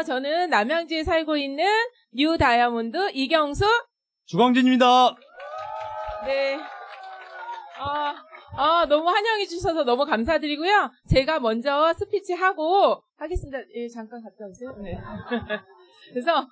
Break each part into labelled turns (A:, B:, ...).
A: 저는 남양주에 살고 있는 뉴 다이아몬드 이경수.
B: 주광진입니다.
A: 네. 너무 환영해 주셔서 너무 감사드리고요. 제가 먼저 스피치 하고 하겠습니다. 예, 잠깐 갔다 오세요. 네. 그래서,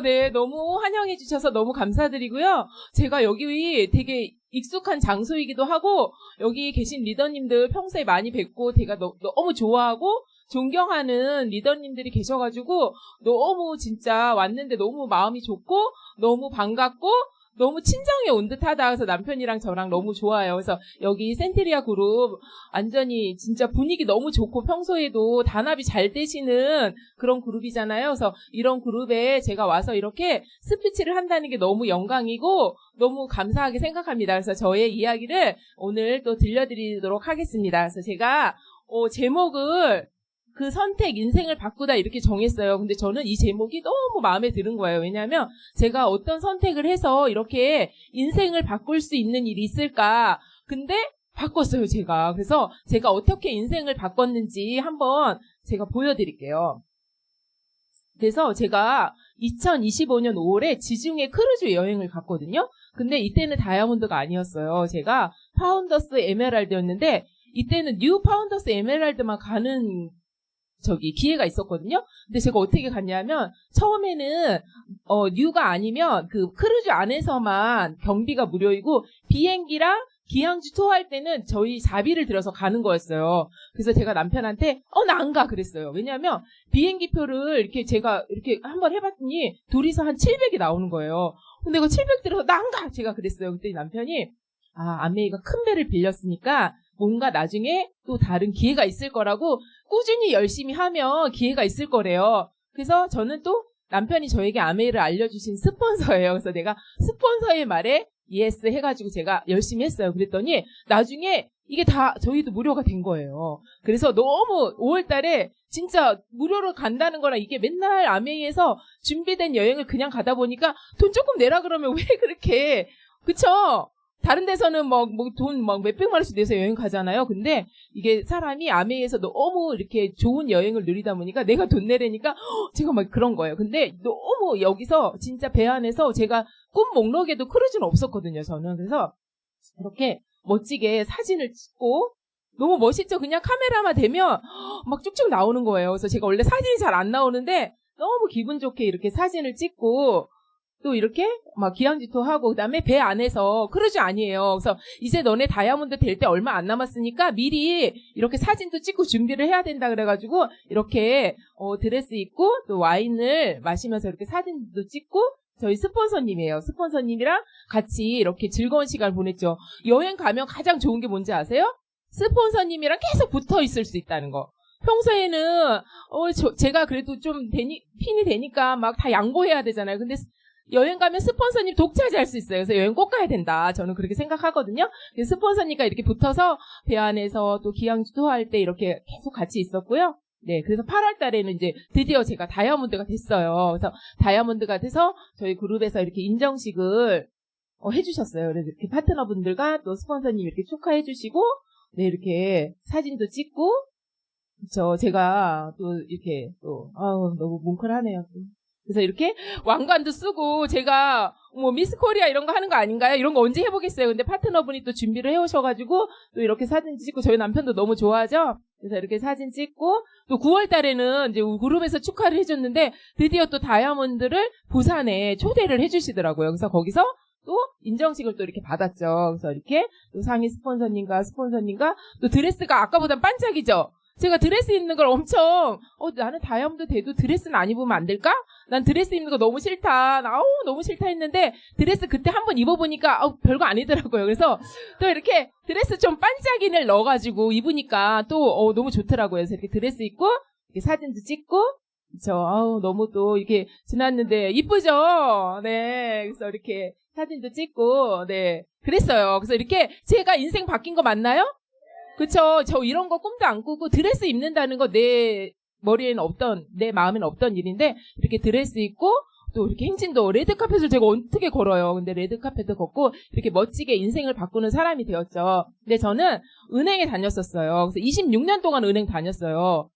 A: 네, 너무 환영해 주셔서 너무 감사드리고요. 제가 여기 되게 익숙한 장소이기도 하고, 여기 계신 리더님들 평소에 많이 뵙고, 제가 너무 좋아하고, 존경하는 리더님들이 계셔가지고, 너무 진짜 왔는데 너무 마음이 좋고, 너무 반갑고, 너무 친정에 온 듯하다. 그래서 남편이랑 저랑 너무 좋아요. 그래서 여기 센테리아 그룹 완전히 진짜 분위기 너무 좋고 평소에도 단합이 잘 되시는 그런 그룹이잖아요. 그래서 이런 그룹에 제가 와서 이렇게 스피치를 한다는 게 너무 영광이고 너무 감사하게 생각합니다. 그래서 저의 이야기를 오늘 또 들려드리도록 하겠습니다. 그래서 제가 제목을 그 선택, 인생을 바꾸다 이렇게 정했어요. 근데 저는 이 제목이 너무 마음에 드는 거예요. 왜냐하면 제가 어떤 선택을 해서 이렇게 인생을 바꿀 수 있는 일이 있을까. 근데 바꿨어요, 제가. 그래서 제가 어떻게 인생을 바꿨는지 한번 제가 보여드릴게요. 그래서 제가 2025년 5월에 지중해 크루즈 여행을 갔거든요. 근데 이때는 다이아몬드가 아니었어요. 제가 파운더스 에메랄드였는데 이때는 뉴 파운더스 에메랄드만 가는 기회가 있었거든요. 근데 제가 어떻게 갔냐면, 처음에는, 뉴가 아니면, 그, 크루즈 안에서만 경비가 무료이고, 비행기랑 기항주 투어할 때는 저희 자비를 들여서 가는 거였어요. 그래서 제가 남편한테, 나 안 가! 그랬어요. 왜냐면, 비행기표를 이렇게 제가 이렇게 한번 해봤더니, 둘이서 한 700이 나오는 거예요. 근데 이거 700 들어서 나 안 가! 제가 그랬어요. 그랬더니 남편이, 아메이가 큰 배를 빌렸으니까, 뭔가 나중에 또 다른 기회가 있을 거라고 꾸준히 열심히 하면 기회가 있을 거래요. 그래서 저는 또 남편이 저에게 아메이를 알려주신 스폰서예요. 그래서 내가 스폰서의 말에 예스 해가지고 제가 열심히 했어요. 그랬더니 나중에 이게 다 저희도 무료가 된 거예요. 그래서 너무 5월 달에 진짜 무료로 간다는 거랑 이게 맨날 아메이에서 준비된 여행을 그냥 가다 보니까 돈 조금 내라 그러면 왜 그렇게, 그쵸? 다른 데서는 돈 몇백만 원씩 내서 여행 가잖아요. 근데 이게 사람이 아메이에서 너무 이렇게 좋은 여행을 누리다 보니까 내가 돈 내려니까 제가 막 그런 거예요. 근데 너무 여기서 진짜 배 안에서 제가 꿈 목록에도 크루즈는 없었거든요, 저는. 그래서 이렇게 멋지게 사진을 찍고 너무 멋있죠? 그냥 카메라만 대면 막 쭉쭉 나오는 거예요. 그래서 제가 원래 사진이 잘 안 나오는데 너무 기분 좋게 이렇게 사진을 찍고 또 이렇게 막 기항지토 하고 그다음에 배 안에서 크루즈 아니에요. 그래서 이제 너네 다이아몬드 될 때 얼마 안 남았으니까 미리 이렇게 사진도 찍고 준비를 해야 된다 그래가지고 이렇게 드레스 입고 또 와인을 마시면서 이렇게 사진도 찍고 저희 스폰서님이에요. 스폰서님이랑 같이 이렇게 즐거운 시간을 보냈죠. 여행 가면 가장 좋은 게 뭔지 아세요? 스폰서님이랑 계속 붙어 있을 수 있다는 거. 평소에는 제가 그래도 좀 핀이 되니까 막 다 양보해야 되잖아요. 근데 여행 가면 스폰서님 독차지할 수 있어요. 그래서 여행 꼭 가야 된다. 저는 그렇게 생각하거든요. 스폰서님과 이렇게 붙어서 배 안에서 또 기항주 투어할 때 이렇게 계속 같이 있었고요. 네, 그래서 8월 달에는 이제 드디어 제가 다이아몬드가 됐어요. 그래서 다이아몬드가 돼서 저희 그룹에서 이렇게 인정식을 해주셨어요. 그래서 이렇게 파트너분들과 또 스폰서님 이렇게 축하해주시고, 네, 이렇게 사진도 찍고, 그쵸. 제가 또 이렇게 너무 뭉클하네요. 그래서 이렇게 왕관도 쓰고 제가 미스 코리아 이런 거 하는 거 아닌가요? 이런 거 언제 해보겠어요. 근데 파트너분이 또 준비를 해오셔가지고 또 이렇게 사진 찍고 저희 남편도 너무 좋아하죠. 그래서 이렇게 사진 찍고 또 9월 달에는 이제 그룹에서 축하를 해줬는데 드디어 또 다이아몬드를 부산에 초대를 해주시더라고요. 그래서 거기서 또 인정식을 또 이렇게 받았죠. 그래서 이렇게 또 상위 스폰서님과 또 드레스가 아까보단 반짝이죠. 제가 드레스 입는 걸 엄청 나는 다이아몬드 돼도 드레스는 안 입으면 안 될까? 난 드레스 입는 거 너무 싫다. 너무 싫다 했는데 드레스 그때 한번 입어보니까 별거 아니더라고요. 그래서 또 이렇게 드레스 좀 반짝이를 넣어가지고 입으니까 또 너무 좋더라고요. 그래서 이렇게 드레스 입고 이렇게 사진도 찍고 너무 또 이렇게 지났는데 이쁘죠? 네, 그래서 이렇게 사진도 찍고 네 그랬어요. 그래서 이렇게 제가 인생 바뀐 거 맞나요? 그쵸. 저 이런 거 꿈도 안 꾸고 드레스 입는다는 거 내 마음에는 없던 일인데 이렇게 드레스 입고 또 이렇게 행진도 레드카펫을 제가 어떻게 걸어요. 근데 레드카펫도 걷고 이렇게 멋지게 인생을 바꾸는 사람이 되었죠. 근데 저는 은행에 다녔었어요. 그래서 26년 동안 은행 다녔어요.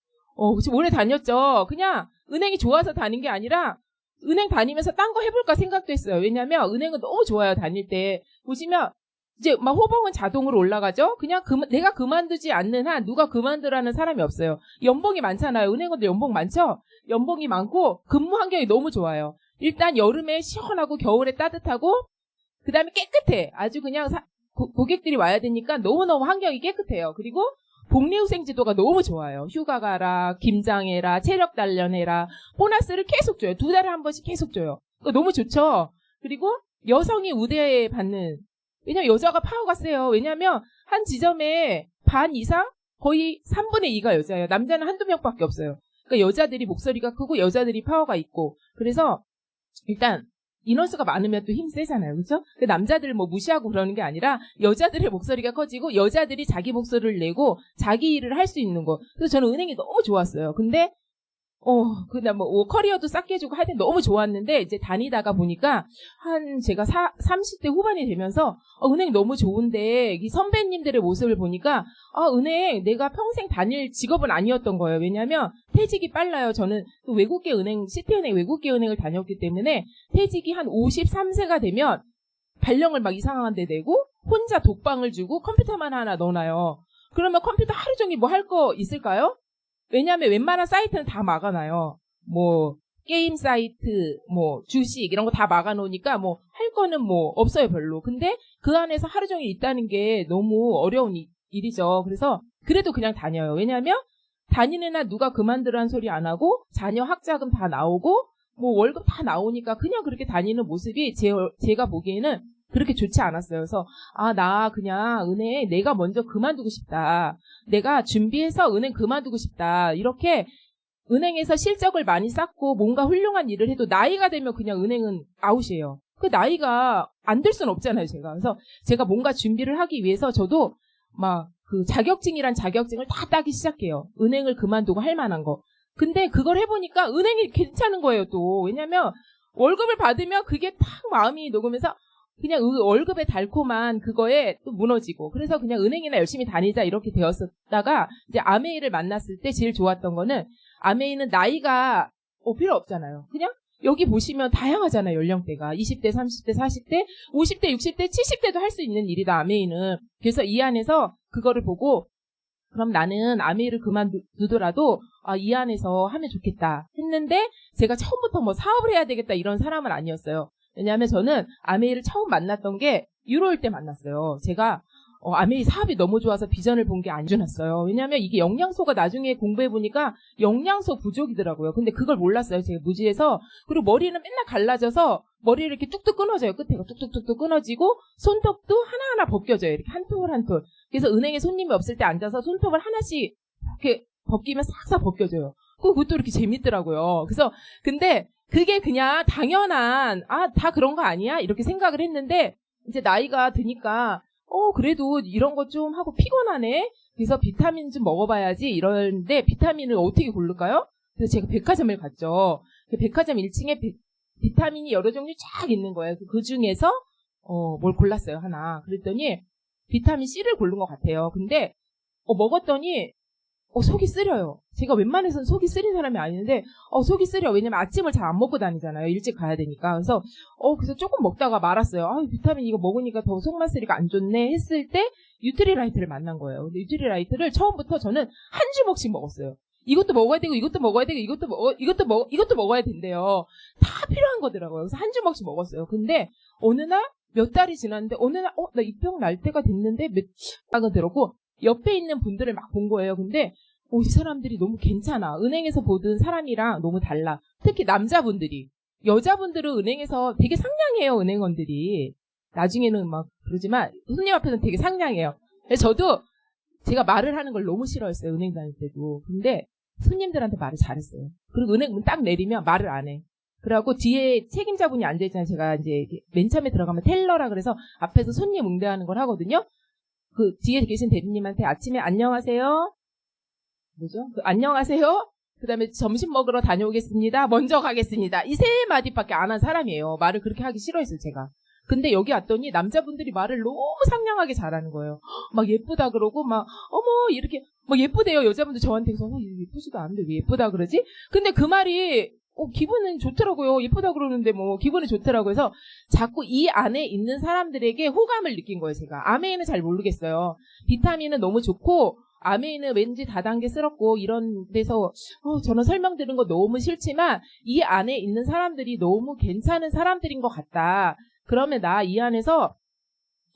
A: 오래 다녔죠. 그냥 은행이 좋아서 다닌 게 아니라 은행 다니면서 딴 거 해볼까 생각도 했어요. 왜냐면 은행은 너무 좋아요. 다닐 때. 보시면 이제 막 호봉은 자동으로 올라가죠. 그냥 내가 그만두지 않는 한 누가 그만두라는 사람이 없어요. 연봉이 많잖아요. 은행원도 연봉 많죠. 연봉이 많고 근무 환경이 너무 좋아요. 일단 여름에 시원하고 겨울에 따뜻하고 그다음에 깨끗해. 아주 그냥 고객들이 와야 되니까 너무너무 환경이 깨끗해요. 그리고 복리후생 제도가 너무 좋아요. 휴가 가라, 김장해라, 체력 단련해라, 보너스를 계속 줘요. 2달에 한 번씩 계속 줘요. 너무 좋죠. 그리고 여성이 우대 받는, 왜냐면 여자가 파워가 세요. 왜냐면 한 지점에 반 이상 거의 3분의 2가 여자예요. 남자는 한두 명밖에 없어요. 그러니까 여자들이 목소리가 크고 여자들이 파워가 있고, 그래서 일단 인원수가 많으면 또 힘 세잖아요. 그렇죠? 그 남자들을 뭐 무시하고 그러는 게 아니라 여자들의 목소리가 커지고 여자들이 자기 목소리를 내고 자기 일을 할 수 있는 거. 그래서 저는 은행이 너무 좋았어요. 근데 그다음 커리어도 싹 깨지고 하여튼 너무 좋았는데 이제 다니다가 보니까 제가 30대 후반이 되면서 은행 너무 좋은데 이 선배님들의 모습을 보니까 은행 내가 평생 다닐 직업은 아니었던 거예요. 왜냐하면 퇴직이 빨라요. 저는 또 외국계 은행, 시티은행 외국계 은행을 다녔기 때문에 퇴직이 한 53세가 되면 발령을 막 이상한 데 내고 혼자 독방을 주고 컴퓨터만 하나 넣어놔요. 그러면 컴퓨터 하루 종일 뭐 할 거 있을까요? 왜냐하면 웬만한 사이트는 다 막아놔요. 뭐 게임 사이트, 뭐 주식 이런 거 다 막아놓으니까 뭐 할 거는 뭐 없어요 별로. 근데 그 안에서 하루 종일 있다는 게 너무 어려운 일이죠. 그래서 그래도 그냥 다녀요. 왜냐하면 다니는 한 누가 그만두라는 소리 안 하고 자녀 학자금 다 나오고 뭐 월급 다 나오니까 그냥 그렇게 다니는 모습이 제가 보기에는 그렇게 좋지 않았어요. 그래서 나 그냥 은행 내가 먼저 그만두고 싶다. 내가 준비해서 은행 그만두고 싶다. 이렇게 은행에서 실적을 많이 쌓고 뭔가 훌륭한 일을 해도 나이가 되면 그냥 은행은 아웃이에요. 그 나이가 안 될 수는 없잖아요, 제가. 그래서 제가 뭔가 준비를 하기 위해서 저도 막 그 자격증이란 자격증을 다 따기 시작해요. 은행을 그만두고 할 만한 거. 근데 그걸 해보니까 은행이 괜찮은 거예요, 또. 왜냐면 월급을 받으면 그게 딱 마음이 녹으면서 그냥 월급의 달콤한 그거에 또 무너지고. 그래서 그냥 은행이나 열심히 다니자 이렇게 되었었다가 이제 아메이를 만났을 때 제일 좋았던 거는 아메이는 나이가 필요 없잖아요. 그냥 여기 보시면 다양하잖아요. 연령대가. 20대, 30대, 40대, 50대, 60대, 70대도 할 수 있는 일이다. 아메이는. 그래서 이 안에서 그거를 보고 그럼 나는 아메이를 그만두더라도 이 안에서 하면 좋겠다 했는데 제가 처음부터 뭐 사업을 해야 되겠다 이런 사람은 아니었어요. 왜냐하면 저는 아메이를 처음 만났던 게 유로일 때 만났어요. 제가 아메이 사업이 너무 좋아서 비전을 본 게 아니었어요. 왜냐하면 이게 영양소가 나중에 공부해보니까 영양소 부족이더라고요. 근데 그걸 몰랐어요. 제가 무지해서. 그리고 머리는 맨날 갈라져서 머리를 이렇게 뚝뚝 끊어져요. 끝에가 뚝뚝뚝뚝 끊어지고 손톱도 하나하나 벗겨져요. 이렇게 한 톨 한 톨. 그래서 은행에 손님이 없을 때 앉아서 손톱을 하나씩 이렇게 벗기면 싹싹 벗겨져요. 그것도 이렇게 재밌더라고요. 그래서 근데 그게 그냥 당연한 다 그런 거 아니야? 이렇게 생각을 했는데 이제 나이가 드니까 그래도 이런 거 좀 하고 피곤하네. 그래서 비타민 좀 먹어봐야지 이러는데 비타민을 어떻게 고를까요? 그래서 제가 백화점을 갔죠. 그 백화점 1층에 비타민이 여러 종류 쫙 있는 거예요. 그 중에서 뭘 골랐어요 하나. 그랬더니 비타민 C를 고른 것 같아요. 근데 먹었더니 속이 쓰려요. 제가 웬만해서는 속이 쓰린 사람이 아닌데 속이 쓰려. 왜냐면 아침을 잘 안 먹고 다니잖아요. 일찍 가야 되니까. 그래서 그래서 조금 먹다가 말았어요. 비타민 이거 먹으니까 더 속만 쓰리가 안 좋네 했을 때 뉴트리라이트를 만난 거예요. 근데 뉴트리라이트를 처음부터 저는 한 주먹씩 먹었어요. 이것도 먹어야 되고 이것도 먹어야 되고 이것도 먹어야 된대요. 다 필요한 거더라고요. 그래서 한 주먹씩 먹었어요. 근데 어느 날 몇 달이 지났는데 어느 날 나 입병 날 때가 됐는데 몇 달이 들었고 옆에 있는 분들을 막 본 거예요. 근데 이 사람들이 너무 괜찮아. 은행에서 보던 사람이랑 너무 달라. 특히 남자분들이. 여자분들은 은행에서 되게 상냥해요. 은행원들이. 나중에는 막 그러지만 손님 앞에서는 되게 상냥해요. 저도 제가 말을 하는 걸 너무 싫어했어요. 은행 다닐 때도. 근데 손님들한테 말을 잘했어요. 그리고 은행 문 딱 내리면 말을 안 해. 그러고 뒤에 책임자분이 앉아있잖아요. 제가 이제 맨 처음에 들어가면 텔러라 그래서 앞에서 손님 응대하는 걸 하거든요. 그 뒤에 계신 대리님한테 아침에 안녕하세요. 뭐죠? 안녕하세요. 그 다음에 점심 먹으러 다녀오겠습니다. 먼저 가겠습니다. 이 세 마디밖에 안 한 사람이에요. 말을 그렇게 하기 싫어했어요, 제가. 근데 여기 왔더니 남자분들이 말을 너무 상냥하게 잘하는 거예요. 막 예쁘다 그러고 막 어머 이렇게 막 예쁘대요. 여자분들 저한테서 예쁘지도 않은데 왜 예쁘다 그러지? 근데 그 말이 기분은 좋더라고요. 예쁘다 그러는데 뭐 기분이 좋더라고요. 그래서 자꾸 이 안에 있는 사람들에게 호감을 느낀 거예요. 제가 아메이는 잘 모르겠어요. 비타민은 너무 좋고 아메이는 왠지 다단계스럽고 이런 데서 저는 설명 들은 거 너무 싫지만 이 안에 있는 사람들이 너무 괜찮은 사람들인 것 같다. 그러면 나 이 안에서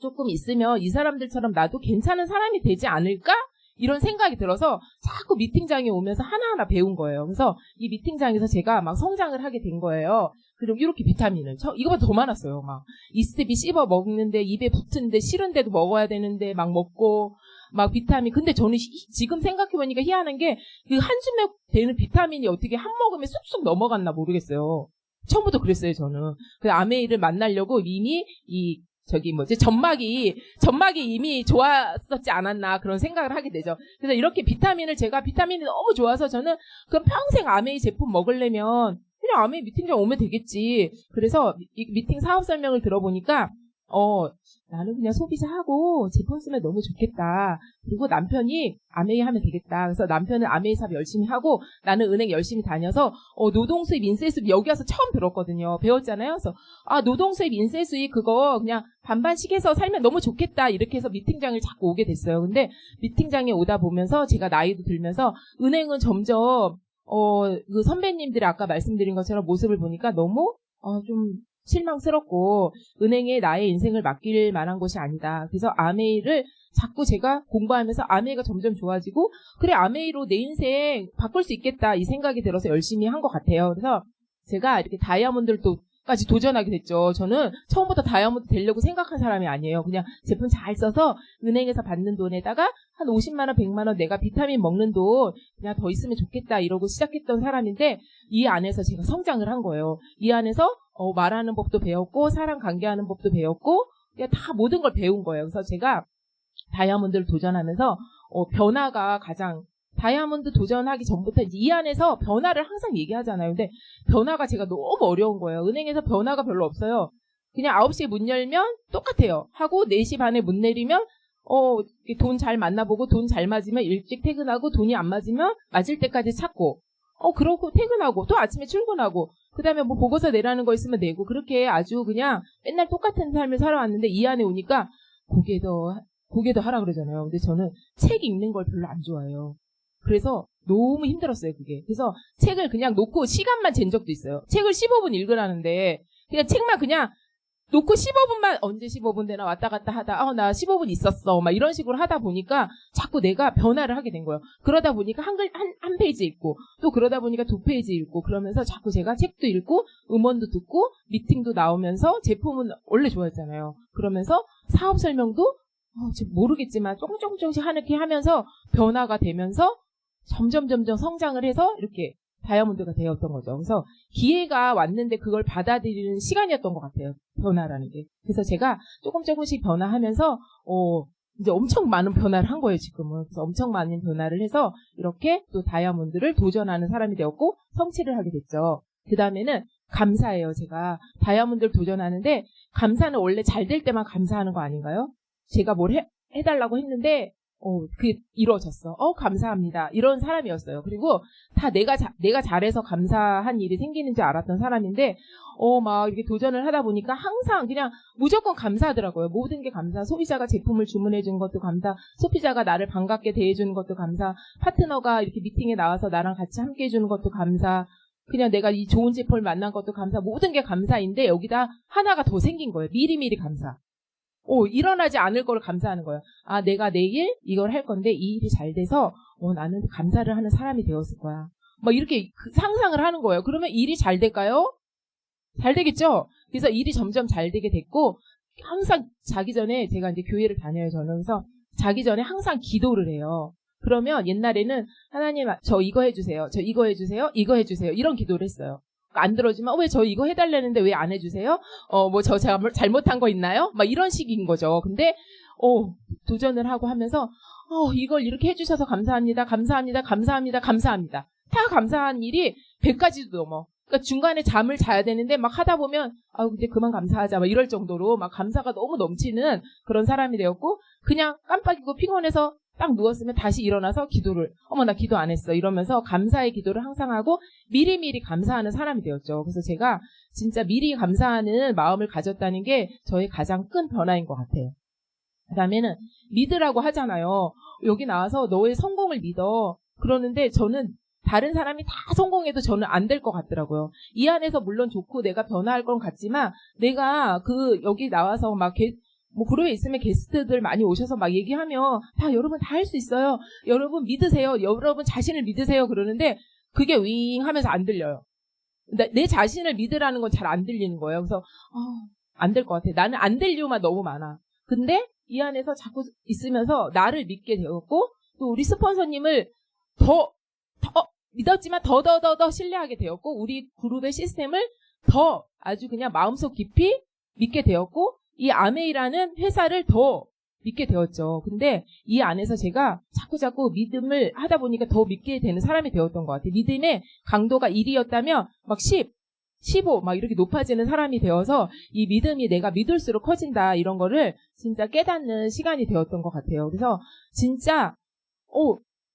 A: 조금 있으면 이 사람들처럼 나도 괜찮은 사람이 되지 않을까? 이런 생각이 들어서 자꾸 미팅장에 오면서 하나하나 배운 거예요. 그래서 이 미팅장에서 제가 막 성장을 하게 된 거예요. 그리고 이렇게 비타민을 이거보다 더 많았어요. 막 이스텝이 씹어 먹는데 입에 붙은데 싫은데도 먹어야 되는데 막 먹고 막 비타민. 근데 저는 지금 생각해보니까 희한한 게 그 한 줌에 되는 비타민이 어떻게 한 모금에 쑥쑥 넘어갔나 모르겠어요. 처음부터 그랬어요, 저는. 그래서 아메이를 만나려고 이미 점막이 이미 좋았었지 않았나 그런 생각을 하게 되죠. 그래서 이렇게 제가 비타민이 너무 좋아서 저는 그럼 평생 아메이 제품 먹으려면 그냥 아메이 미팅장 오면 되겠지. 그래서 이 미팅 사업 설명을 들어보니까 나는 그냥 소비자하고 제품 쓰면 너무 좋겠다. 그리고 남편이 아메이 하면 되겠다. 그래서 남편은 아메이 사업 열심히 하고 나는 은행 열심히 다녀서 노동수입, 인세수입 여기 와서 처음 들었거든요. 배웠잖아요. 그래서 노동수입, 인세수입 그거 그냥 반반씩 해서 살면 너무 좋겠다. 이렇게 해서 미팅장을 자꾸 오게 됐어요. 근데 미팅장에 오다 보면서 제가 나이도 들면서 은행은 점점 그 선배님들이 아까 말씀드린 것처럼 모습을 보니까 너무 좀 실망스럽고 은행에 나의 인생을 맡길 만한 곳이 아니다. 그래서 아메이를 자꾸 제가 공부하면서 아메이가 점점 좋아지고 그래 아메이로 내 인생 바꿀 수 있겠다 이 생각이 들어서 열심히 한 것 같아요. 그래서 제가 이렇게 다이아몬드까지 도전하게 됐죠. 저는 처음부터 다이아몬드 되려고 생각한 사람이 아니에요. 그냥 제품 잘 써서 은행에서 받는 돈에다가 한 50만 원, 100만 원 내가 비타민 먹는 돈 그냥 더 있으면 좋겠다 이러고 시작했던 사람인데 이 안에서 제가 성장을 한 거예요. 이 안에서 말하는 법도 배웠고 사람 관계하는 법도 배웠고 그냥 다 모든 걸 배운 거예요. 그래서 제가 다이아몬드를 도전하면서 변화가 가장 다이아몬드 도전하기 전부터 이 안에서 변화를 항상 얘기하잖아요. 근데 변화가 제가 너무 어려운 거예요. 은행에서 변화가 별로 없어요. 그냥 9시에 문 열면 똑같아요. 하고 4시 반에 문 내리면 돈 잘 만나보고 돈 잘 맞으면 일찍 퇴근하고 돈이 안 맞으면 맞을 때까지 찾고 그러고 퇴근하고 또 아침에 출근하고 그 다음에 뭐 보고서 내라는 거 있으면 내고 그렇게 아주 그냥 맨날 똑같은 삶을 살아왔는데 이 안에 오니까 고개 더 하라 그러잖아요. 근데 저는 책 읽는 걸 별로 안 좋아해요. 그래서 너무 힘들었어요, 그게. 그래서 책을 그냥 놓고 시간만 잰 적도 있어요. 책을 15분 읽으라는데 그냥 책만 그냥 놓고 15분만 언제 15분 되나 왔다 갔다 하다 나 15분 있었어 막 이런 식으로 하다 보니까 자꾸 내가 변화를 하게 된 거예요. 그러다 보니까 한 페이지 읽고 또 그러다 보니까 2페이지 읽고 그러면서 자꾸 제가 책도 읽고 음원도 듣고 미팅도 나오면서 제품은 원래 좋아했잖아요. 그러면서 사업 설명도 모르겠지만 조금씩 하늘게 하면서 변화가 되면서 점점 성장을 해서 이렇게 다이아몬드가 되었던 거죠. 그래서 기회가 왔는데 그걸 받아들이는 시간이었던 것 같아요. 변화라는 게. 그래서 제가 조금씩 변화하면서 이제 엄청 많은 변화를 한 거예요, 지금은. 그래서 엄청 많은 변화를 해서 이렇게 또 다이아몬드를 도전하는 사람이 되었고 성취를 하게 됐죠. 그 다음에는 감사예요. 제가 다이아몬드를 도전하는데 감사는 원래 잘 될 때만 감사하는 거 아닌가요? 제가 뭘 해달라고 했는데 그게 이루어졌어. 감사합니다. 이런 사람이었어요. 그리고 다 내가 잘해서 감사한 일이 생기는 줄 알았던 사람인데, 막 이렇게 도전을 하다 보니까 항상 그냥 무조건 감사하더라고요. 모든 게 감사. 소비자가 제품을 주문해준 것도 감사. 소비자가 나를 반갑게 대해주는 것도 감사. 파트너가 이렇게 미팅에 나와서 나랑 같이 함께 해주는 것도 감사. 그냥 내가 이 좋은 제품을 만난 것도 감사. 모든 게 감사인데 여기다 하나가 더 생긴 거예요. 미리미리 감사. 일어나지 않을 걸 감사하는 거예요. 내가 내일 이걸 할 건데 이 일이 잘 돼서 나는 감사를 하는 사람이 되었을 거야. 막 이렇게 상상을 하는 거예요. 그러면 일이 잘 될까요? 잘 되겠죠? 그래서 일이 점점 잘 되게 됐고 항상 자기 전에 제가 이제 교회를 다녀요. 저는 그래서 자기 전에 항상 기도를 해요. 그러면 옛날에는 하나님 저 이거 해주세요. 저 이거 해주세요. 이거 해주세요. 이런 기도를 했어요. 안 들어주면 왜 저 이거 해달라는데 왜 안 해주세요? 뭐 저 잘못한 거 있나요? 막 이런 식인 거죠. 근데 도전을 하고 하면서 이걸 이렇게 해주셔서 감사합니다. 감사합니다. 감사합니다. 감사합니다. 다 감사한 일이 100가지도 넘어. 그러니까 중간에 잠을 자야 되는데 막 하다 보면 이제 그만 감사하자 막 이럴 정도로 막 감사가 너무 넘치는 그런 사람이 되었고 그냥 깜빡이고 피곤해서 딱 누웠으면 다시 일어나서 기도를 어머 나 기도 안 했어 이러면서 감사의 기도를 항상 하고 미리미리 감사하는 사람이 되었죠. 그래서 제가 진짜 미리 감사하는 마음을 가졌다는 게 저의 가장 큰 변화인 것 같아요. 그 다음에는 믿으라고 하잖아요. 여기 나와서 너의 성공을 믿어. 그러는데 저는 다른 사람이 다 성공해도 저는 안 될 것 같더라고요. 이 안에서 물론 좋고 내가 변화할 건 같지만 내가 여기 나와서 막 그룹에 있으면 게스트들 많이 오셔서 막 얘기하면 여러분 다 할 수 있어요. 여러분 믿으세요. 여러분 자신을 믿으세요. 그러는데 그게 윙 하면서 안 들려요. 내 자신을 믿으라는 건 잘 안 들리는 거예요. 그래서 안 될 것 같아. 나는 안 될 이유만 너무 많아. 근데 이 안에서 자꾸 있으면서 나를 믿게 되었고 또 우리 스폰서님을 더 믿었지만 더 신뢰하게 되었고 우리 그룹의 시스템을 더 아주 그냥 마음속 깊이 믿게 되었고 이 아메이라는 회사를 더 믿게 되었죠. 근데 이 안에서 제가 자꾸 믿음을 하다 보니까 더 믿게 되는 사람이 되었던 것 같아요. 믿음의 강도가 1이었다면 막 10, 15 막 이렇게 높아지는 사람이 되어서 이 믿음이 내가 믿을수록 커진다 이런 거를 진짜 깨닫는 시간이 되었던 것 같아요. 그래서 진짜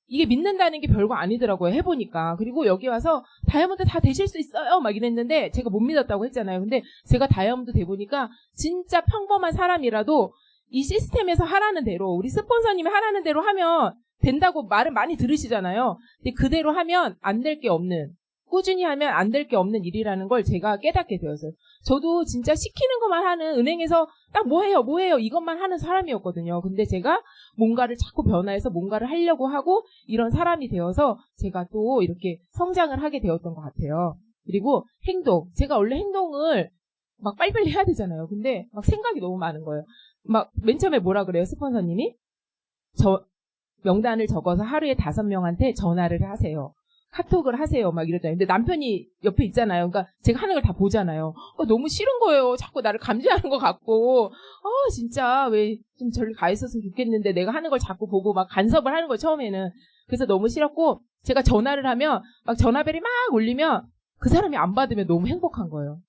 A: 이게 믿는다는 게 별거 아니더라고요. 해보니까. 그리고 여기 와서 다이아몬드 다 되실 수 있어요 막 이랬는데 제가 못 믿었다고 했잖아요. 근데 제가 다이아몬드 돼보니까 진짜 평범한 사람이라도 이 시스템에서 하라는 대로 우리 스폰서님이 하라는 대로 하면 된다고 말은 많이 들으시잖아요. 근데 그대로 하면 안 될 게 없는 꾸준히 하면 안 될 게 없는 일이라는 걸 제가 깨닫게 되었어요. 저도 진짜 시키는 것만 하는 은행에서 딱 뭐 해요 이것만 하는 사람이었거든요. 근데 제가 뭔가를 자꾸 변화해서 뭔가를 하려고 하고 이런 사람이 되어서 제가 또 이렇게 성장을 하게 되었던 것 같아요. 그리고 행동. 제가 원래 행동을 막 빨리빨리 해야 되잖아요. 근데 막 생각이 너무 많은 거예요. 막 맨 처음에 뭐라 그래요? 스폰서님이? 명단을 적어서 하루에 5명한테 전화를 하세요. 카톡을 하세요. 막 이러잖아요. 근데 남편이 옆에 있잖아요. 그러니까 제가 하는 걸 다 보잖아요. 너무 싫은 거예요. 자꾸 나를 감지하는 것 같고. 진짜 왜 좀 저리 가 있었으면 좋겠는데 내가 하는 걸 자꾸 보고 막 간섭을 하는 거예요. 처음에는. 그래서 너무 싫었고 제가 전화를 하면 막 전화벨이 막 울리면 그 사람이 안 받으면 너무 행복한 거예요.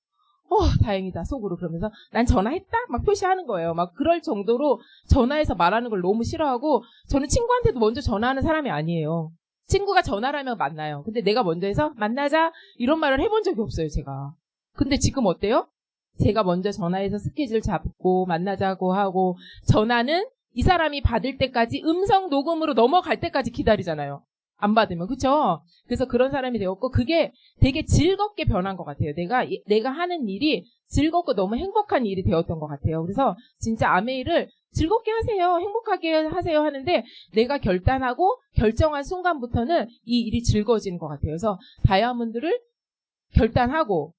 A: 다행이다 속으로. 그러면서 난 전화했다 막 표시하는 거예요. 막 그럴 정도로 전화해서 말하는 걸 너무 싫어하고 저는 친구한테도 먼저 전화하는 사람이 아니에요. 친구가 전화를 하면 만나요. 근데 내가 먼저 해서 만나자 이런 말을 해본 적이 없어요. 제가. 근데 지금 어때요? 제가 먼저 전화해서 스케줄 잡고 만나자고 하고 전화는 이 사람이 받을 때까지 음성 녹음으로 넘어갈 때까지 기다리잖아요. 안 받으면. 그쵸? 그래서 그런 사람이 되었고 그게 되게 즐겁게 변한 것 같아요. 내가 하는 일이 즐겁고 너무 행복한 일이 되었던 것 같아요. 그래서 진짜 아메이를 즐겁게 하세요. 행복하게 하세요 하는데 내가 결단하고 결정한 순간부터는 이 일이 즐거워지는 것 같아요. 그래서 다이아몬드를 결단하고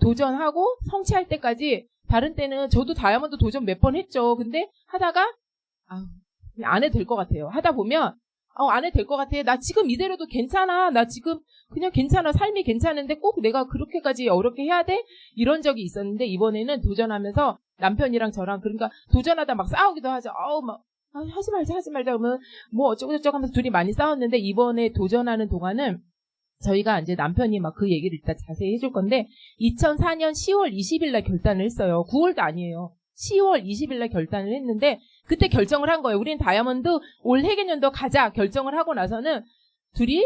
A: 도전하고 성취할 때까지 다른 때는 저도 다이아몬드 도전 몇 번 했죠. 근데 하다가 안 해도 될 것 같아요. 하다 보면 안 해도 될 것 같아. 나 지금 이대로도 괜찮아. 나 지금 그냥 괜찮아. 삶이 괜찮은데 꼭 내가 그렇게까지 어렵게 해야 돼? 이런 적이 있었는데 이번에는 도전하면서 남편이랑 저랑 그러니까 도전하다 막 싸우기도 하죠. 하지 말자 하면 뭐 어쩌고저쩌고 하면서 둘이 많이 싸웠는데 이번에 도전하는 동안은 저희가 이제 남편이 막 그 얘기를 일단 자세히 해줄 건데 2004년 10월 20일 날 결단을 했어요. 9월도 아니에요. 10월 20일 날 결단을 했는데 그때 결정을 한 거예요. 우리는 다이아몬드 올 해개년도 가자 결정을 하고 나서는 둘이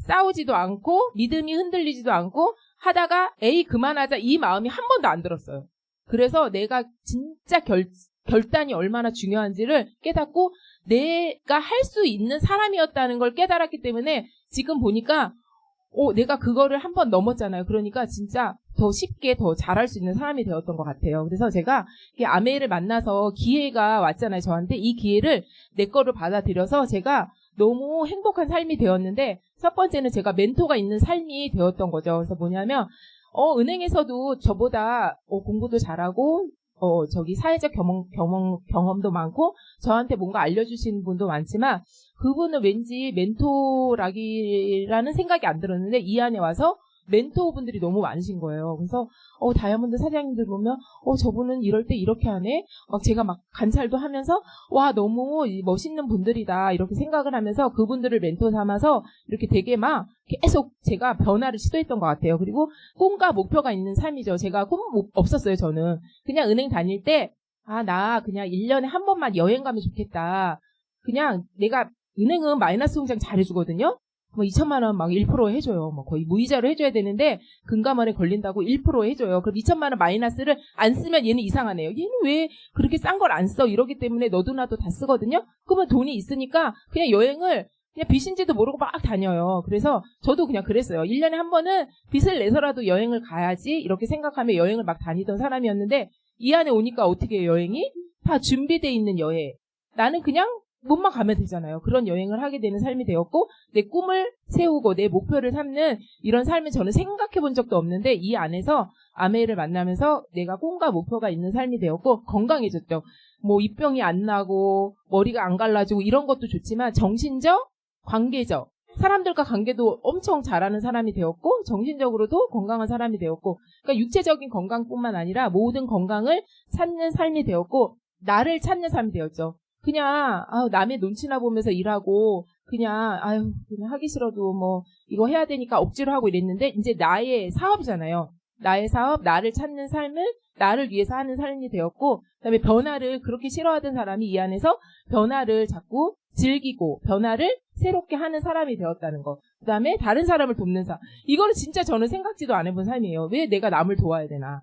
A: 싸우지도 않고 믿음이 흔들리지도 않고 하다가 에이 그만하자 이 마음이 한 번도 안 들었어요. 그래서 내가 진짜 결단이 얼마나 중요한지를 깨닫고 내가 할 수 있는 사람이었다는 걸 깨달았기 때문에 지금 보니까 내가 그거를 한 번 넘었잖아요. 그러니까 진짜 더 쉽게 더 잘할 수 있는 사람이 되었던 것 같아요. 그래서 제가 아메이를 만나서 기회가 왔잖아요. 저한테 이 기회를 내 거를 받아들여서 제가 너무 행복한 삶이 되었는데 첫 번째는 제가 멘토가 있는 삶이 되었던 거죠. 그래서 뭐냐면 은행에서도 저보다 공부도 잘하고 사회적 경험도 많고 저한테 뭔가 알려주신 분도 많지만 그분은 왠지 멘토라기라는 생각이 안 들었는데 이 안에 와서 멘토분들이 너무 많으신 거예요. 그래서 다이아몬드 사장님들 보면 저분은 이럴 때 이렇게 하네. 막 제가 막 관찰도 하면서 와 너무 멋있는 분들이다 이렇게 생각을 하면서 그분들을 멘토 삼아서 이렇게 되게 막 계속 제가 변화를 시도했던 것 같아요. 그리고 꿈과 목표가 있는 삶이죠. 제가 꿈 없었어요. 저는 그냥 은행 다닐 때 나 그냥 1년에 한 번만 여행 가면 좋겠다. 그냥 내가 은행은 마이너스 통장 잘해주거든요. 뭐 2천만 원 막 1% 해줘요. 뭐 거의 무이자로 해줘야 되는데 금감원에 걸린다고 1% 해줘요. 그럼 2천만 원 마이너스를 안 쓰면 얘는 이상하네요. 얘는 왜 그렇게 싼 걸 안 써? 이러기 때문에 너도 나도 다 쓰거든요. 그러면 돈이 있으니까 그냥 여행을 그냥 빚인지도 모르고 막 다녀요. 그래서 저도 그냥 그랬어요. 1년에 한 번은 빚을 내서라도 여행을 가야지 이렇게 생각하며 여행을 막 다니던 사람이었는데 이 안에 오니까 어떻게 해요, 여행이? 다 준비되어 있는 여행. 나는 그냥 몸만 가면 되잖아요. 그런 여행을 하게 되는 삶이 되었고 내 꿈을 세우고 내 목표를 삼는 이런 삶을 저는 생각해 본 적도 없는데 이 안에서 아메를 만나면서 내가 꿈과 목표가 있는 삶이 되었고 건강해졌죠. 뭐 입병이 안 나고 머리가 안 갈라지고 이런 것도 좋지만 정신적, 관계적 사람들과 관계도 엄청 잘하는 사람이 되었고 정신적으로도 건강한 사람이 되었고 그러니까 육체적인 건강뿐만 아니라 모든 건강을 찾는 삶이 되었고 나를 찾는 삶이 되었죠. 그냥 남의 눈치나 보면서 일하고 그냥 하기 싫어도 뭐 이거 해야 되니까 억지로 하고 이랬는데 이제 나의 사업이잖아요. 나의 사업, 나를 찾는 삶을 나를 위해서 하는 삶이 되었고 그다음에 변화를 그렇게 싫어하던 사람이 이 안에서 변화를 자꾸 즐기고 변화를 새롭게 하는 사람이 되었다는 거. 그다음에 다른 사람을 돕는 삶. 이거는 진짜 저는 생각지도 안 해본 삶이에요. 왜 내가 남을 도와야 되나.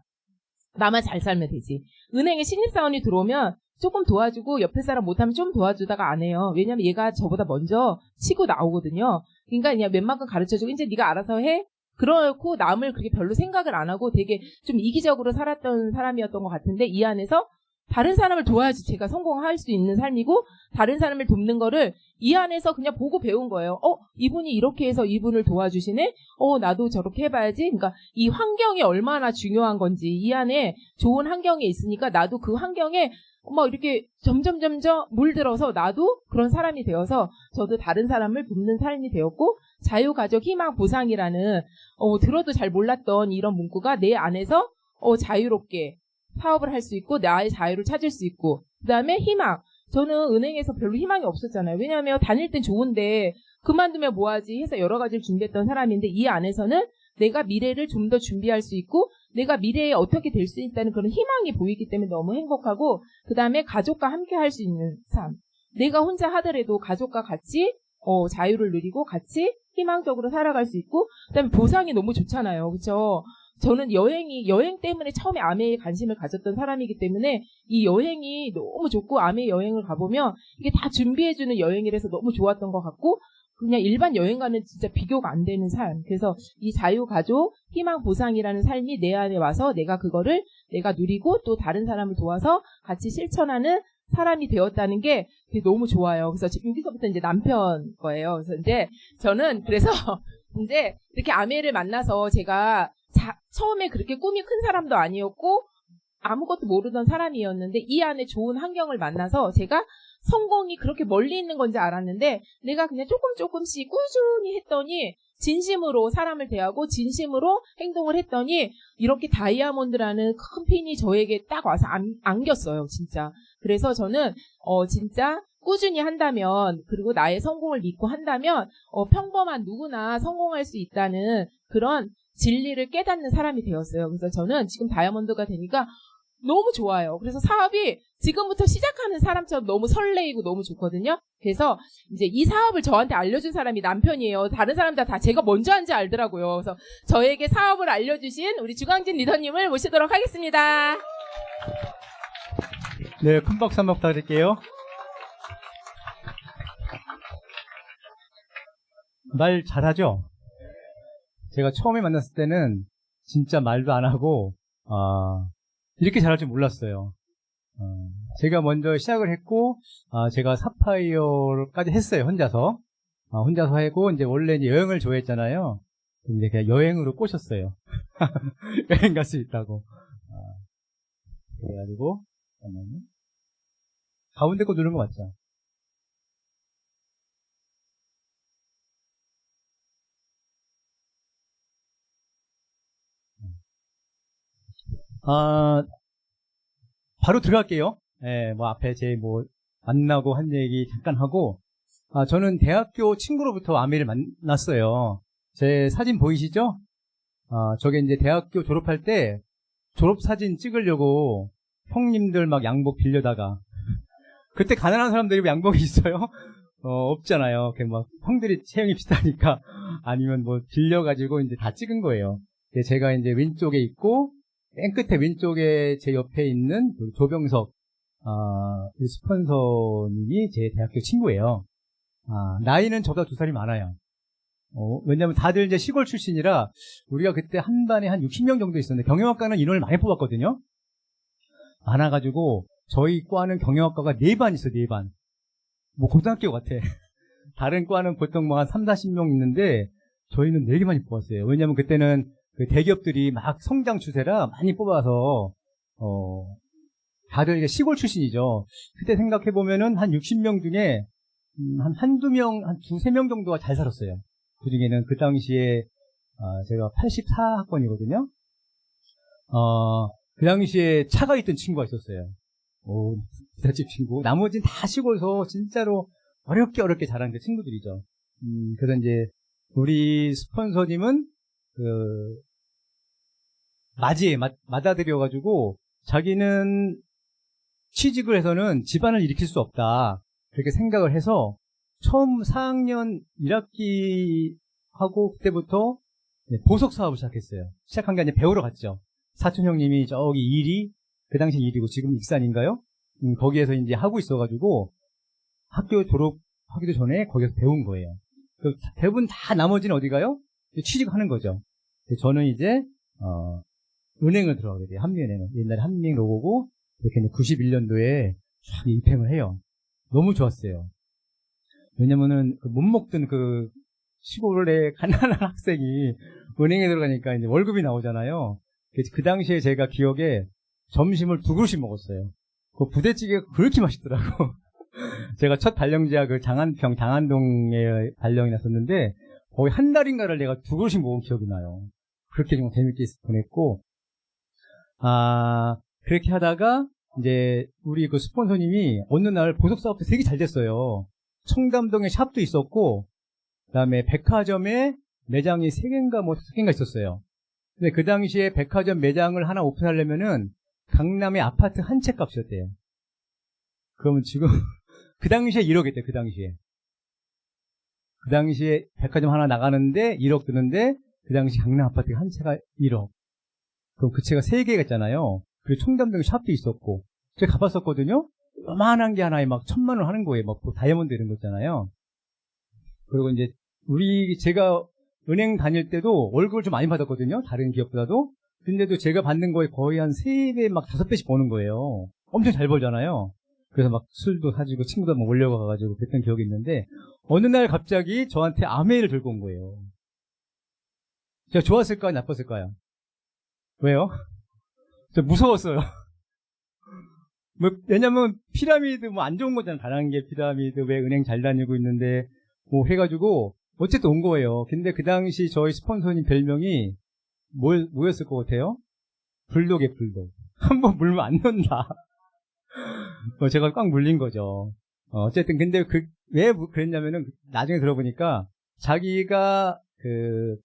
A: 나만 잘 살면 되지. 은행에 신입사원이 들어오면 조금 도와주고 옆에 사람 못하면 좀 도와주다가 안 해요. 왜냐면 얘가 저보다 먼저 치고 나오거든요. 그러니까 그냥 웬만큼 가르쳐주고 이제 네가 알아서 해. 그렇고 남을 그렇게 별로 생각을 안 하고 되게 좀 이기적으로 살았던 사람이었던 것 같은데 이 안에서 다른 사람을 도와야지 제가 성공할 수 있는 삶이고 다른 사람을 돕는 거를 이 안에서 그냥 보고 배운 거예요. 이분이 이렇게 해서 이분을 도와주시네? 나도 저렇게 해봐야지. 그러니까 이 환경이 얼마나 중요한 건지 이 안에 좋은 환경에 있으니까 나도 그 환경에 이렇게 점점 물들어서 나도 그런 사람이 되어서 저도 다른 사람을 돕는 삶이 되었고 자유가족 희망 보상이라는 들어도 잘 몰랐던 이런 문구가 내 안에서 자유롭게 사업을 할 수 있고 나의 자유를 찾을 수 있고 그다음에 희망. 저는 은행에서 별로 희망이 없었잖아요. 왜냐하면 다닐 땐 좋은데 그만두면 뭐하지 해서 여러 가지를 준비했던 사람인데 이 안에서는 내가 미래를 좀 더 준비할 수 있고 내가 미래에 어떻게 될 수 있다는 그런 희망이 보이기 때문에 너무 행복하고 그다음에 가족과 함께 할 수 있는 삶. 내가 혼자 하더라도 가족과 같이 자유를 누리고 같이 희망적으로 살아갈 수 있고 그다음에 보상이 너무 좋잖아요. 그렇죠? 저는 여행 때문에 처음에 아메에 관심을 가졌던 사람이기 때문에 이 여행이 너무 좋고 아메 여행을 가보면 이게 다 준비해주는 여행이라서 너무 좋았던 것 같고 그냥 일반 여행과는 진짜 비교가 안 되는 삶. 그래서 이 자유가족, 희망보상이라는 삶이 내 안에 와서 내가 그거를 내가 누리고 또 다른 사람을 도와서 같이 실천하는 사람이 되었다는 게 너무 좋아요. 그래서 여기서부터 이제 남편 거예요. 그래서 이제 저는 그래서 이제 이렇게 아메를 만나서 제가 처음에 그렇게 꿈이 큰 사람도 아니었고 아무것도 모르던 사람이었는데 이 안에 좋은 환경을 만나서 제가 성공이 그렇게 멀리 있는 건지 알았는데 내가 그냥 조금씩 꾸준히 했더니 진심으로 사람을 대하고 진심으로 행동을 했더니 이렇게 다이아몬드라는 큰 핀이 저에게 딱 와서 안겼어요. 진짜. 그래서 저는 진짜 꾸준히 한다면 그리고 나의 성공을 믿고 한다면 평범한 누구나 성공할 수 있다는 그런 진리를 깨닫는 사람이 되었어요. 그래서 저는 지금 다이아몬드가 되니까 너무 좋아요. 그래서 사업이 지금부터 시작하는 사람처럼 너무 설레이고 너무 좋거든요. 그래서 이제 이 사업을 저한테 알려준 사람이 남편이에요. 다른 사람들 다 제가 먼저 한지 알더라고요. 그래서 저에게 사업을 알려주신 우리 주광진 리더님을 모시도록 하겠습니다.
B: 네, 큰 박수 한번 부탁드릴게요. 말 잘하죠? 제가 처음에 만났을 때는 진짜 말도 안 하고 이렇게 잘할 줄 몰랐어요. 제가 먼저 시작을 했고 제가 사파이어까지 했어요. 혼자서 하고 이제 원래 이제 여행을 좋아했잖아요. 근데 그냥 여행으로 꼬셨어요. 여행 갈 수 있다고. 그래가지고 잠깐만요. 가운데 거 누른 거 맞죠? 바로 들어갈게요. 예, 뭐 앞에 제 뭐 만나고 한 얘기 잠깐 하고, 저는 대학교 친구로부터 아메를 만났어요. 제 사진 보이시죠? 저게 이제 대학교 졸업할 때 졸업사진 찍으려고 형님들 막 양복 빌려다가, 그때 가난한 사람들이 양복이 있어요? 없잖아요. 막 형들이 체형이 비슷하니까 아니면 뭐 빌려가지고 이제 다 찍은 거예요. 제가 이제 왼쪽에 있고, 맨 끝에 왼쪽에 제 옆에 있는 그 조병석, 이 스폰서님이 제 대학교 친구예요. 나이는 저보다 2살이 많아요. 왜냐면 다들 이제 시골 출신이라 우리가 그때 한 반에 한 60명 정도 있었는데 경영학과는 인원을 많이 뽑았거든요. 많아가지고 저희 과는 경영학과가 4반 있어요, 4반. 뭐 고등학교 같아. 다른 과는 보통 뭐 한 3, 40명 있는데 저희는 4개만이 뽑았어요. 왜냐면 그때는 그 대기업들이 막 성장 추세라 많이 뽑아서 다들 이게 시골 출신이죠. 그때 생각해보면은 한 60명 중에 한두 명, 한 2-3명 정도가 잘 살았어요. 그 중에는 그 당시에 제가 84학번이거든요. 그 당시에 차가 있던 친구가 있었어요. 부잣집 친구. 나머지는 다 시골에서 진짜로 어렵게 자란 그 친구들이죠. 그래서 이제 우리 스폰서님은 맞아들여가지고 자기는 취직을 해서는 집안을 일으킬 수 없다. 그렇게 생각을 해서 처음 4학년 1학기 하고 그때부터 보석 사업을 시작했어요. 시작한 게 아니라 배우러 갔죠. 사촌 형님이 저기 그 당시 일이고 지금 익산인가요? 거기에서 이제 하고 있어가지고 학교 졸업하기도 전에 거기서 배운 거예요. 대부분 다 나머지는 어디 가요? 취직하는 거죠. 저는 이제 은행을 들어가게 돼요. 한미은행을. 옛날에 한미은행 로고고 이렇게 91년도에 쫙 입행을 해요. 너무 좋았어요. 왜냐면은 못 먹던 그 시골의 가난한 학생이 은행에 들어가니까 이제 월급이 나오잖아요. 그 당시에 제가 기억에 점심을 2그릇씩 먹었어요. 그 부대찌개가 그렇게 맛있더라고. 제가 첫 발령지가 그 장안동에 발령이 났었는데 거의 한 달인가를 내가 2그릇씩 먹은 기억이 나요. 그렇게 좀 재밌게 보냈고, 그렇게 하다가 이제 우리 그 스폰서님이 어느 날 보석 사업도 되게 잘 됐어요. 청담동에 샵도 있었고, 그다음에 백화점에 매장이 3개인가 뭐 5개인가 있었어요. 근데 그 당시에 백화점 매장을 하나 오픈하려면은 강남의 아파트 한 채 값이었대요. 그러면 지금 그 당시에 1억이었대요. 그 당시에 백화점 하나 나가는데 1억 드는데 그 당시 강남 아파트 한 채가 1억. 그럼 그 채가 3개가 있잖아요. 그리고 청담동에 샵도 있었고 제가 가봤었거든요. 요만한 게 하나에 막 1,000만 원 하는 거예요. 막 다이아몬드 이런 거 있잖아요. 그리고 이제 제가 은행 다닐 때도 월급을 좀 많이 받았거든요. 다른 기업보다도. 근데도 제가 받는 거에 거의 한 3배 막 5배씩 버는 거예요. 엄청 잘 벌잖아요. 그래서 막 술도 사주고 친구들 막 몰려가가지고 그랬던 기억이 있는데 어느 날 갑자기 저한테 아메이를 들고 온 거예요. 제가 좋았을까요? 나빴을까요? 왜요? 저 무서웠어요. 왜냐면 피라미드 뭐 안 좋은 거잖아요. 다단계 피라미드 왜 은행 잘 다니고 있는데 뭐 해가지고 어쨌든 온 거예요. 근데 그 당시 저희 스폰서님 별명이 뭐였을 것 같아요? 불독이에요, 불독. 한번 물면 안 논다. 제가 꽉 물린 거죠. 어쨌든 근데 왜 그랬냐면은 나중에 들어보니까 자기가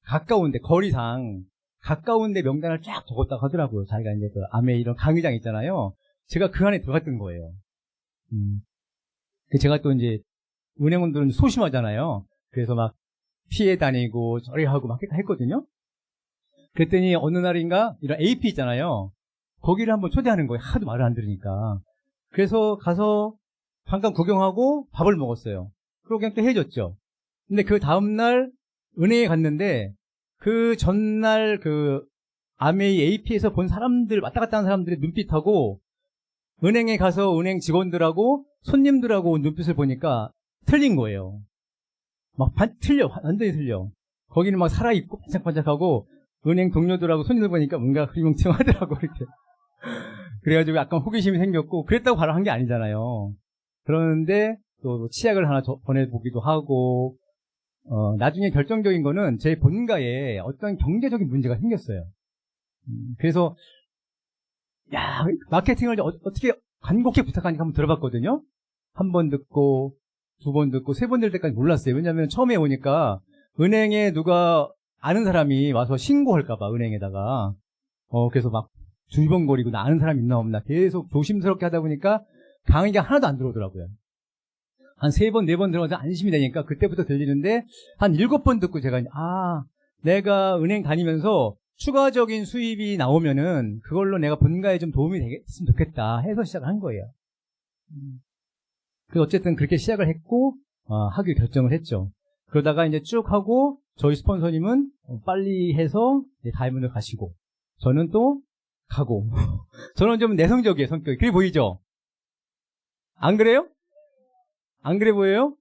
B: 가까운데 거리상 가까운데 명단을 쫙 적었다고 하더라고요. 자기가 이제 그 아메 이런 강의장 있잖아요. 제가 그 안에 들어갔던 거예요. 제가 또 이제 은행원들은 소심하잖아요. 그래서 막 피해 다니고 저리 하고 막 했거든요. 그랬더니 어느 날인가 이런 AP 있잖아요. 거기를 한번 초대하는 거예요. 하도 말을 안 들으니까. 그래서 가서 잠깐 구경하고 밥을 먹었어요. 그리고 그냥 또 헤어졌죠. 근데 그 다음날 은행에 갔는데 그 전날 그 아메이 AP에서 본 사람들 왔다 갔다 하는 사람들의 눈빛하고 은행에 가서 은행 직원들하고 손님들하고 눈빛을 보니까 틀린 거예요. 막 틀려. 완전히 틀려. 거기는 막 살아있고 반짝반짝하고 은행 동료들하고 손님들 보니까 뭔가 흐리멍텅하더라고 이렇게. 그래가지고 약간 호기심이 생겼고 그랬다고 바로 한 게 아니잖아요. 그러는데 또 치약을 하나 보내보기도 하고 나중에 결정적인 거는 제 본가에 어떤 경제적인 문제가 생겼어요. 그래서 야, 마케팅을 어떻게 간곡히 부탁하니까 한번 들어봤거든요. 한 번 듣고, 두 번 듣고, 세 번 될 때까지 몰랐어요. 왜냐면 처음에 오니까 은행에 누가 아는 사람이 와서 신고할까봐, 은행에다가. 그래서 막 두리번거리고 나 아는 사람 있나 없나 계속 조심스럽게 하다 보니까 강의가 하나도 안 들어오더라고요. 한 3번, 4번 들어가서 안심이 되니까 그때부터 들리는데 한 7번 듣고 제가 내가 은행 다니면서 추가적인 수입이 나오면은 그걸로 내가 본가에 좀 도움이 되겠으면 좋겠다 해서 시작을 한 거예요. 그래서 어쨌든 그렇게 시작을 했고 하기로 결정을 했죠. 그러다가 이제 쭉 하고 저희 스폰서님은 빨리 해서 다이아몬드 가시고 저는 또 가고 저는 좀 내성적이에요, 성격이. 그게 보이죠? 안 그래요? 안 그래 보여요?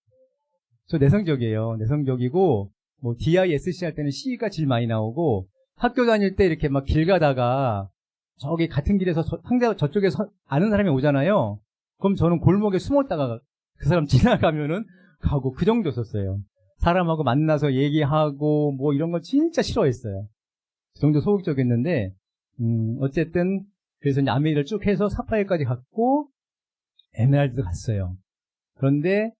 B: 저 내성적이에요. 내성적이고 뭐 DISC 할 때는 C가 제일 많이 나오고 학교 다닐 때 이렇게 막 길 가다가 저기 같은 길에서 상대 저쪽에 아는 사람이 오잖아요. 그럼 저는 골목에 숨었다가 그 사람 지나가면은 가고 그 정도였었어요. 사람하고 만나서 얘기하고 뭐 이런 거 진짜 싫어했어요. 그 정도 소극적이었는데 어쨌든 그래서 이제 아메리를 쭉 해서 사파이어까지 갔고 에메랄드도 갔어요. 그런데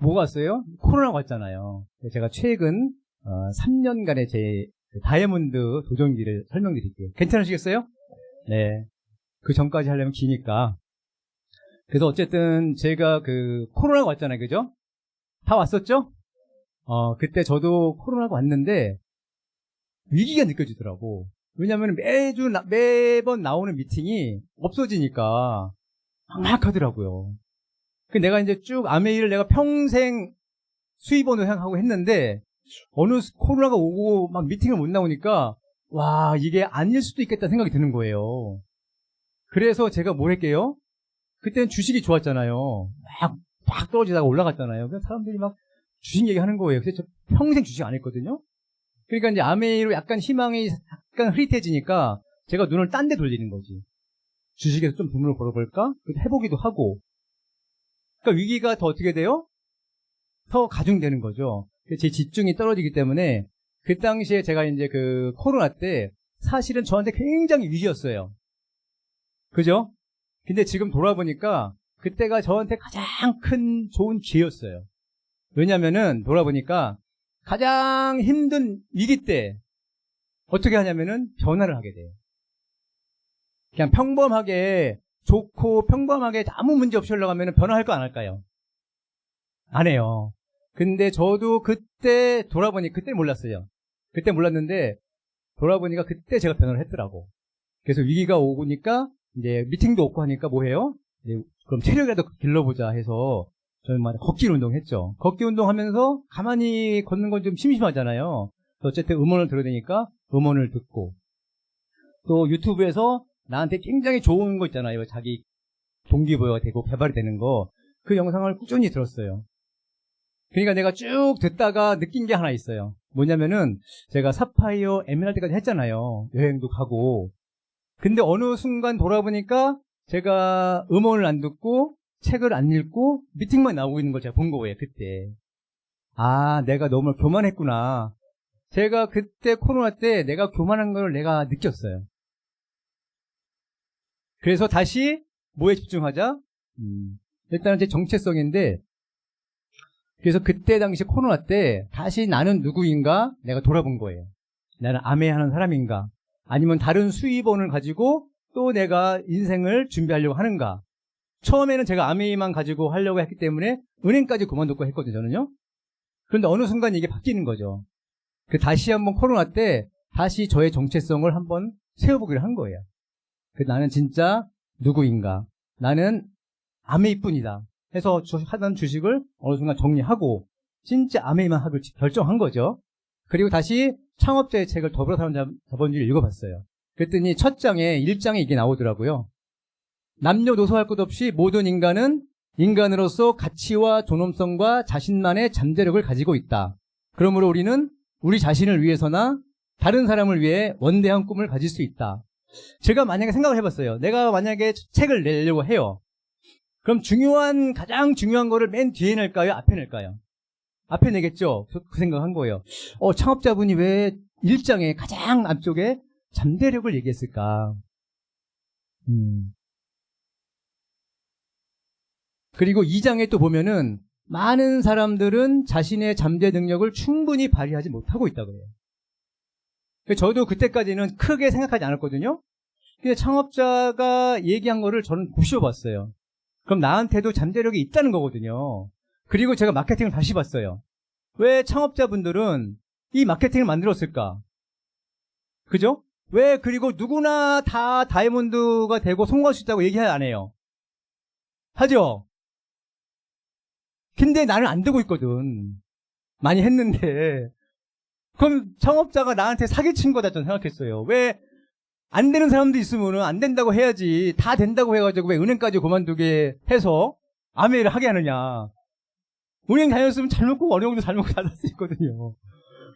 B: 뭐가 왔어요? 코로나가 왔잖아요. 제가 최근 3년간의 제 다이아몬드 도전기를 설명드릴게요. 괜찮으시겠어요? 네. 그 전까지 하려면 기니까. 그래서 어쨌든 제가 그 코로나가 왔잖아요. 그죠? 다 왔었죠? 그때 저도 코로나가 왔는데 위기가 느껴지더라고. 왜냐면 매번 나오는 미팅이 없어지니까 막막하더라고요. 내가 이제 쭉 아메이를 내가 평생 수입원으로 생각하고 했는데 어느 코로나가 오고 막 미팅을 못 나오니까 와, 이게 아닐 수도 있겠다 생각이 드는 거예요. 그래서 제가 뭘 할게요? 그때는 주식이 좋았잖아요. 막 떨어지다가 올라갔잖아요. 그래서 사람들이 막 주식 얘기하는 거예요. 그래서 저 평생 주식 안 했거든요. 그러니까 이제 아메이로 약간 희망이 약간 흐릿해지니까 제가 눈을 딴 데 돌리는 거지. 주식에서 좀 돈을 벌어볼까? 해보기도 하고. 그러니까 위기가 더 어떻게 돼요? 더 가중되는 거죠. 제 집중이 떨어지기 때문에 그 당시에 제가 이제 그 코로나 때 사실은 저한테 굉장히 위기였어요. 그죠? 근데 지금 돌아보니까 그때가 저한테 가장 큰 좋은 기회였어요. 왜냐면은 돌아보니까 가장 힘든 위기 때 어떻게 하냐면은 변화를 하게 돼요. 그냥 평범하게 좋고 평범하게 아무 문제 없이 올라가면 변화할 거 안 할까요? 안 해요. 근데 저도 그때 돌아보니 그때 몰랐어요. 그때 몰랐는데 돌아보니까 그때 제가 변화를 했더라고. 그래서 위기가 오니까 이제 미팅도 없고 하니까 뭐 해요? 이제 그럼 체력이라도 길러보자 해서 저는 막 걷기 운동했죠. 걷기 운동하면서 가만히 걷는 건 좀 심심하잖아요. 어쨌든 음원을 들어야 되니까 음원을 듣고 또 유튜브에서 나한테 굉장히 좋은 거 있잖아요. 자기 동기부여가 되고 개발이 되는 거. 그 영상을 꾸준히 들었어요. 그러니까 내가 쭉 듣다가 느낀 게 하나 있어요. 뭐냐면은 제가 사파이어 에메랄드까지 했잖아요. 여행도 가고. 근데 어느 순간 돌아보니까 제가 음원을 안 듣고 책을 안 읽고 미팅만 나오고 있는 걸 제가 본 거예요. 그때. 아, 내가 너무 교만했구나. 제가 그때 코로나 때 내가 교만한 걸 내가 느꼈어요. 그래서 다시 뭐에 집중하자? 일단은 제 정체성인데 그래서 그때 당시 코로나 때 다시 나는 누구인가 내가 돌아본 거예요. 나는 아메이하는 사람인가? 아니면 다른 수입원을 가지고 또 내가 인생을 준비하려고 하는가? 처음에는 제가 아메이만 가지고 하려고 했기 때문에 은행까지 그만두고 했거든요. 저는요. 그런데 어느 순간 이게 바뀌는 거죠. 다시 한번 코로나 때 다시 저의 정체성을 한번 세워보기로 한 거예요. 나는 진짜 누구인가? 나는 아메이뿐이다. 해서 하던 주식을 어느 순간 정리하고 진짜 아메이만 하기로 결정한 거죠. 그리고 다시 창업자의 책을 더불어 사는 자본주의를 읽어봤어요. 그랬더니 첫 장에 1장에 이게 나오더라고요. 남녀노소 할 것 없이 모든 인간은 인간으로서 가치와 존엄성과 자신만의 잠재력을 가지고 있다. 그러므로 우리는 우리 자신을 위해서나 다른 사람을 위해 원대한 꿈을 가질 수 있다. 제가 만약에 생각을 해봤어요. 내가 만약에 책을 내려고 해요. 그럼 가장 중요한 거를 맨 뒤에 낼까요? 앞에 낼까요? 앞에 내겠죠? 그 생각한 거예요. 창업자분이 왜 1장에 가장 앞쪽에 잠재력을 얘기했을까? 그리고 2장에 또 보면은 많은 사람들은 자신의 잠재 능력을 충분히 발휘하지 못하고 있다 그래요. 저도 그때까지는 크게 생각하지 않았거든요. 근데 창업자가 얘기한 거를 저는 곱씹어 봤어요. 그럼 나한테도 잠재력이 있다는 거거든요. 그리고 제가 마케팅을 다시 봤어요. 왜 창업자분들은 이 마케팅을 만들었을까? 그죠? 왜 그리고 누구나 다 다이아몬드가 되고 성공할 수 있다고 얘기 안 해요? 하죠? 근데 나는 안 되고 있거든. 많이 했는데. 그럼 창업자가 나한테 사기친 거다 저는 생각했어요. 왜 안 되는 사람도 있으면은 안 된다고 해야지. 다 된다고 해가지고 왜 은행까지 그만두게 해서 아메이를 하게 하느냐. 은행 다녔으면 잘 먹고 어느 정도 잘 먹고 잘 살 수 있거든요.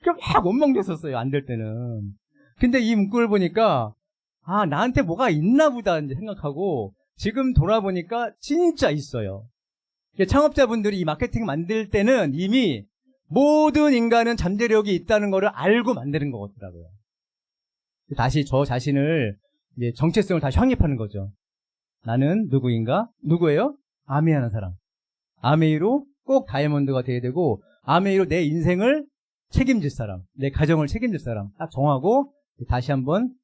B: 그럼 막 원망됐었어요. 안 될 때는. 근데 이 문구를 보니까 아 나한테 뭐가 있나 보다 이제 생각하고 지금 돌아보니까 진짜 있어요. 창업자분들이 이 마케팅 만들 때는 이미 모든 인간은 잠재력이 있다는 거를 알고 만드는 것 같더라고요. 다시 저 자신을 이제 정체성을 다시 확립하는 거죠. 나는 누구인가? 누구예요? 아메이하는 사람. 아메이로 꼭 다이아몬드가 돼야 되고 아메이로 내 인생을 책임질 사람, 내 가정을 책임질 사람 딱 정하고 다시 한번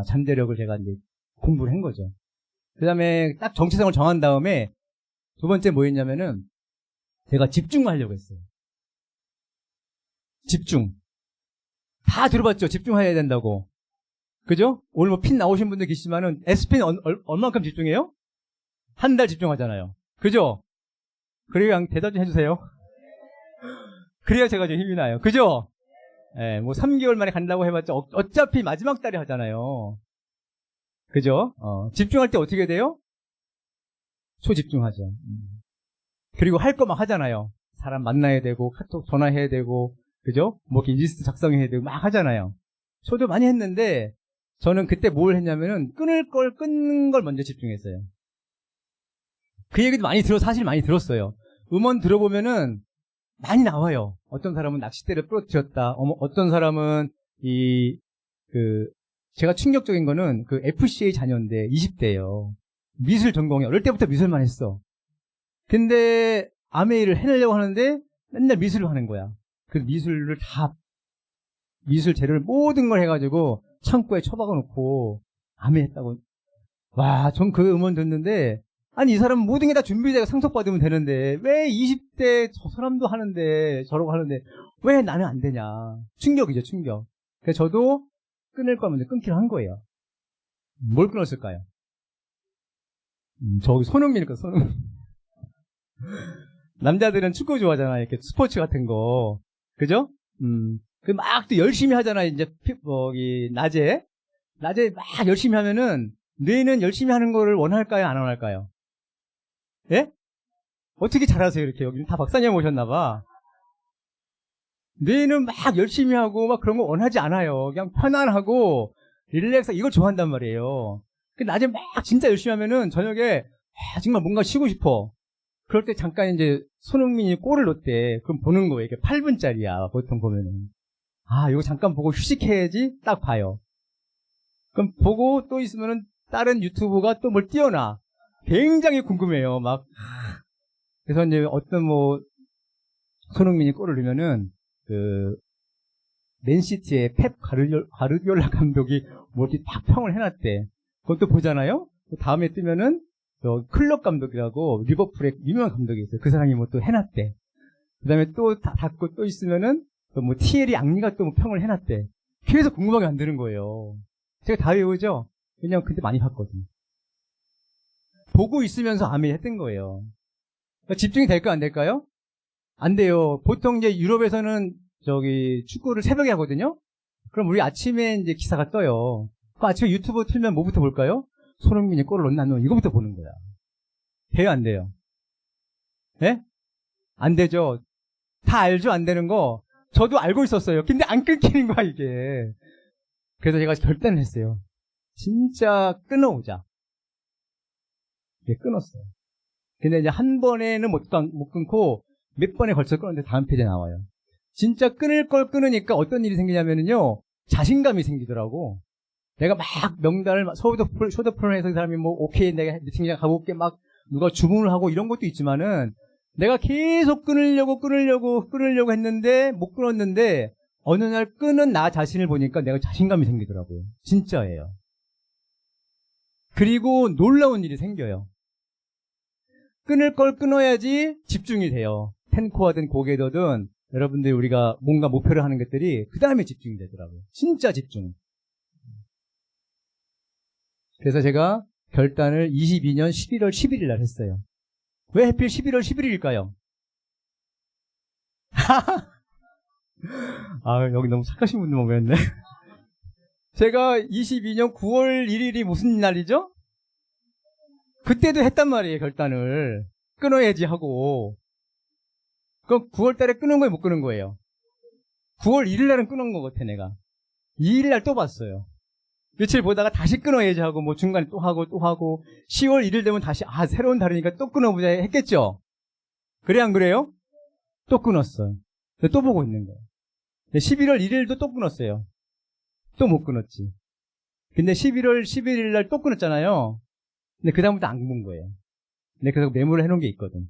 B: 잠재력을 제가 이제 공부를 한 거죠. 그 다음에 딱 정체성을 정한 다음에 두 번째 뭐였냐면은 제가 집중하려고 했어요. 집중. 다 들어봤죠? 집중해야 된다고. 그죠? 오늘 뭐 핀 나오신 분들 계시지만은 S핀 얼마만큼 집중해요? 한 달 집중하잖아요. 그죠? 그래야 대답 좀 해주세요. 그래야 제가 좀 힘이 나요. 그죠? 예, 뭐 3개월 만에 간다고 해봤자 어차피 마지막 달에 하잖아요. 그죠? 집중할 때 어떻게 돼요? 초집중하죠. 그리고 할 거 막 하잖아요. 사람 만나야 되고 카톡 전화해야 되고 그죠? 뭐 이렇게 리스트 작성해야 되고 막 하잖아요. 저도 많이 했는데 저는 그때 뭘 했냐면은 끊는 걸 먼저 집중했어요. 그 얘기도 사실 많이 들었어요. 음원 들어보면은 많이 나와요. 어떤 사람은 낚싯대를 부러뜨렸다. 어떤 사람은 제가 충격적인 거는 그 FCA 자녀인데 20대예요. 미술 전공이 어릴 때부터 미술만 했어. 근데 아메이를 해내려고 하는데 맨날 미술을 하는 거야. 그 미술 재료를 모든 걸 해가지고 창고에 처박아 놓고 아메이 했다고. 와, 전 그 음원 듣는데 아니 이 사람은 모든 게 다 준비되고 상속받으면 되는데 왜 20대 저 사람도 하는데 저러고 하는데 왜 나는 안 되냐. 충격이죠, 충격. 그래서 저도 끊을 걸 먼저 끊기로 한 거예요. 뭘 끊었을까요? 저기 손흥민일까, 손흥민. 남자들은 축구 좋아하잖아요. 이렇게 스포츠 같은 거. 그죠? 막 또 열심히 하잖아요. 이제, 낮에 막 열심히 하면은, 뇌는 열심히 하는 거를 원할까요? 안 원할까요? 예? 어떻게 잘하세요? 이렇게. 여기 다 박사님 오셨나봐. 뇌는 막 열심히 하고, 막 그런 거 원하지 않아요. 그냥 편안하고, 릴렉스, 이걸 좋아한단 말이에요. 낮에 막 진짜 열심히 하면은, 저녁에, 정말 뭔가 쉬고 싶어. 그럴 때 잠깐 이제 손흥민이 골을 넣었대. 그럼 보는 거예요. 이게 8분짜리야. 보통 보면은. 이거 잠깐 보고 휴식해야지. 딱 봐요. 그럼 보고 또 있으면은 다른 유튜브가 또 뭘 띄워놔. 굉장히 궁금해요. 막. 그래서 이제 어떤 손흥민이 골을 넣으면은 맨시티의 펩 가르디올라 감독이 뭐 이렇게 딱 평을 해놨대. 그것도 보잖아요. 또 다음에 뜨면은 클럽 감독이라고 리버풀의 유명한 감독이 있어요. 그 사람이 뭐 또 해놨대. 그 다음에 또 닫고 또 있으면은 또 뭐 티에리 앙리가 또 뭐 평을 해놨대. 계속 궁금하게 만드는 거예요. 제가 다 외우죠? 왜냐면 그때 많이 봤거든요. 보고 있으면서 아메이 했던 거예요. 그러니까 집중이 될까 안 될까요? 안 돼요. 보통 이제 유럽에서는 축구를 새벽에 하거든요? 그럼 우리 아침에 이제 기사가 떠요. 그 아침에 유튜브 틀면 뭐부터 볼까요? 손흥민이 골을 넣나 안 넣나 이거부터 보는 거야. 돼요, 안 돼요? 예? 안 되죠. 다 알죠, 안 되는 거. 저도 알고 있었어요. 근데 안 끊기는 거야, 이게. 그래서 제가 결단을 했어요. 진짜 끊어오자. 예, 끊었어요. 근데 이제 한 번에는 못 끊고 몇 번에 걸쳐 끊었는데 다음 페이지에 나와요. 진짜 끊을 걸 끊으니까 어떤 일이 생기냐면요. 자신감이 생기더라고. 내가 막 명단을 쇼더프론에서 그 사람이 뭐 오케이 내가 미팅장 가볼게 막 누가 주문을 하고 이런 것도 있지만은 내가 계속 끊으려고 했는데 못 끊었는데 어느 날 끊은 나 자신을 보니까 내가 자신감이 생기더라고요. 진짜예요. 그리고 놀라운 일이 생겨요. 끊을 걸 끊어야지 집중이 돼요. 텐코어든 고개더든 여러분들이 우리가 뭔가 목표를 하는 것들이 그 다음에 집중이 되더라고요. 진짜 집중. 그래서 제가 결단을 22년 11월 11일 날 했어요. 왜 하필 11월 11일일까요? 아, 여기 너무 착하신 분들 모였네. 제가 22년 9월 1일이 무슨 날이죠? 그때도 했단 말이에요, 결단을. 끊어야지 하고. 그럼 9월 달에 끊은 거예요, 못 끊은 거예요? 9월 1일 날은 끊은 것 같아, 내가. 2일 날 또 봤어요. 며칠 보다가 다시 끊어야지 하고, 뭐 중간에 또 하고, 10월 1일 되면 다시, 새로운 달이니까 또 끊어보자 했겠죠? 그래, 안 그래요? 또 끊었어요. 또 보고 있는 거예요. 11월 1일도 또 끊었어요. 또 못 끊었지. 근데 11월 11일 날 또 끊었잖아요. 근데 그다음부터 안 본 거예요. 근데 그래서 메모를 해놓은 게 있거든.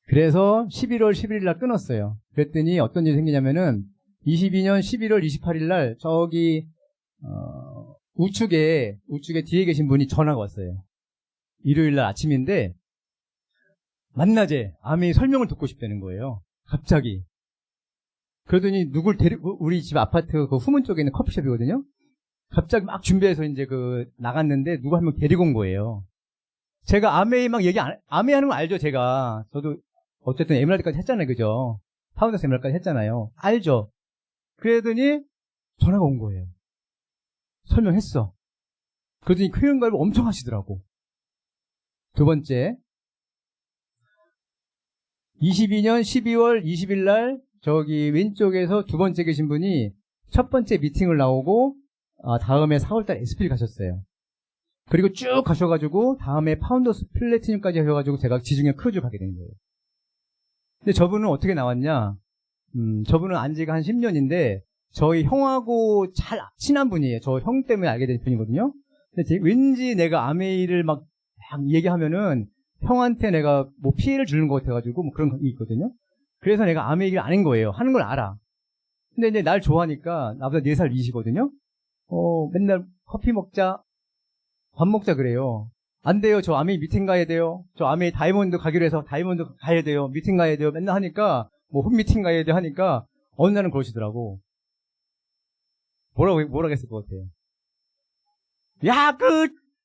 B: 그래서 11월 11일 날 끊었어요. 그랬더니 어떤 일이 생기냐면은 22년 11월 28일 날 저기 우측에 뒤에 계신 분이 전화가 왔어요. 일요일 날 아침인데 만나재 아메이 설명을 듣고 싶다는 거예요. 갑자기. 그러더니 누굴 우리 집 아파트 그 후문 쪽에 있는 커피숍이거든요. 갑자기 막 준비해서 이제 나갔는데 누가 한 명 데리고 온 거예요. 제가 아메이 막 아메이 하는 거 알죠, 제가. 저도 어쨌든 에메랄드까지 했잖아요, 그죠? 파운더스 에메랄드까지 했잖아요. 알죠? 그러더니 전화가 온 거예요. 설명했어. 그러더니 표현가를 엄청 하시더라고. 두 번째. 22년 12월 20일 날 저기 왼쪽에서 두 번째 계신 분이 첫 번째 미팅을 나오고 다음에 4월달 SP를 가셨어요. 그리고 쭉 가셔가지고 다음에 파운더스 플래티늄까지 하셔가지고 제가 지중해 크루즈 가게 된 거예요. 근데 저분은 어떻게 나왔냐? 저분은 안 지가 한 10년인데 저희 형하고 잘 친한 분이에요. 저 형 때문에 알게 된 분이거든요. 근데 왠지 내가 아메이를 막 얘기하면은 형한테 내가 뭐 피해를 주는 것 같아가지고 뭐 그런 게 있거든요. 그래서 내가 아메 얘기를 아는 거예요. 하는 걸 알아. 근데 이제 날 좋아하니까 나보다 4살 위시거든요. 맨날 커피 먹자, 밥 먹자 그래요. 안 돼요. 저 아메 미팅 가야 돼요. 저 아메 다이몬드 가기로 해서 다이몬드 가야 돼요. 미팅 가야 돼요. 맨날 하니까 뭐 홈미팅 가야 돼 하니까 어느 날은 그러시더라고. 뭐라고 했을 것 같아요. 야,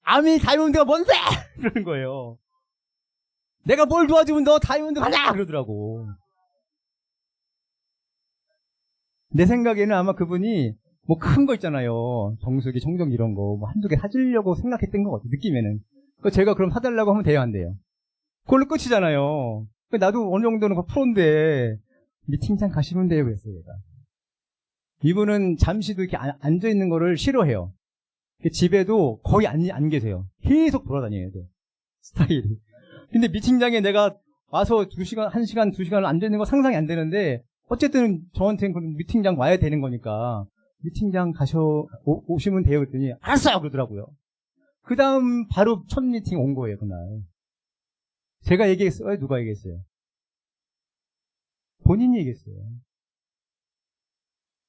B: 아메 다이몬드가 뭔데? 그러는 거예요. 내가 뭘 도와주면 너 다이몬드 가자! 그러더라고. 내 생각에는 아마 그분이 뭐 큰 거 있잖아요. 정수기, 청정 이런 거 뭐 한두 개 사주려고 생각했던 것 같아요. 느낌에는. 제가 그럼 사달라고 하면 돼요, 안 돼요? 그걸로 끝이잖아요. 나도 어느 정도는 프로인데 미팅장 가시면 돼요, 그랬어요, 얘가. 이분은 잠시도 이렇게 앉아있는 거를 싫어해요. 집에도 거의 안 계세요. 계속 돌아다녀야 돼. 스타일이. 근데 미팅장에 내가 와서 2시간, 1시간, 2시간을 앉아있는 거 상상이 안 되는데 어쨌든 저한테는 미팅장 와야 되는 거니까 미팅장 오시면 돼요 그랬더니 알았어요 그러더라고요. 그 다음 바로 첫 미팅 온 거예요 그날. 제가 얘기했어요? 누가 얘기했어요? 본인이 얘기했어요.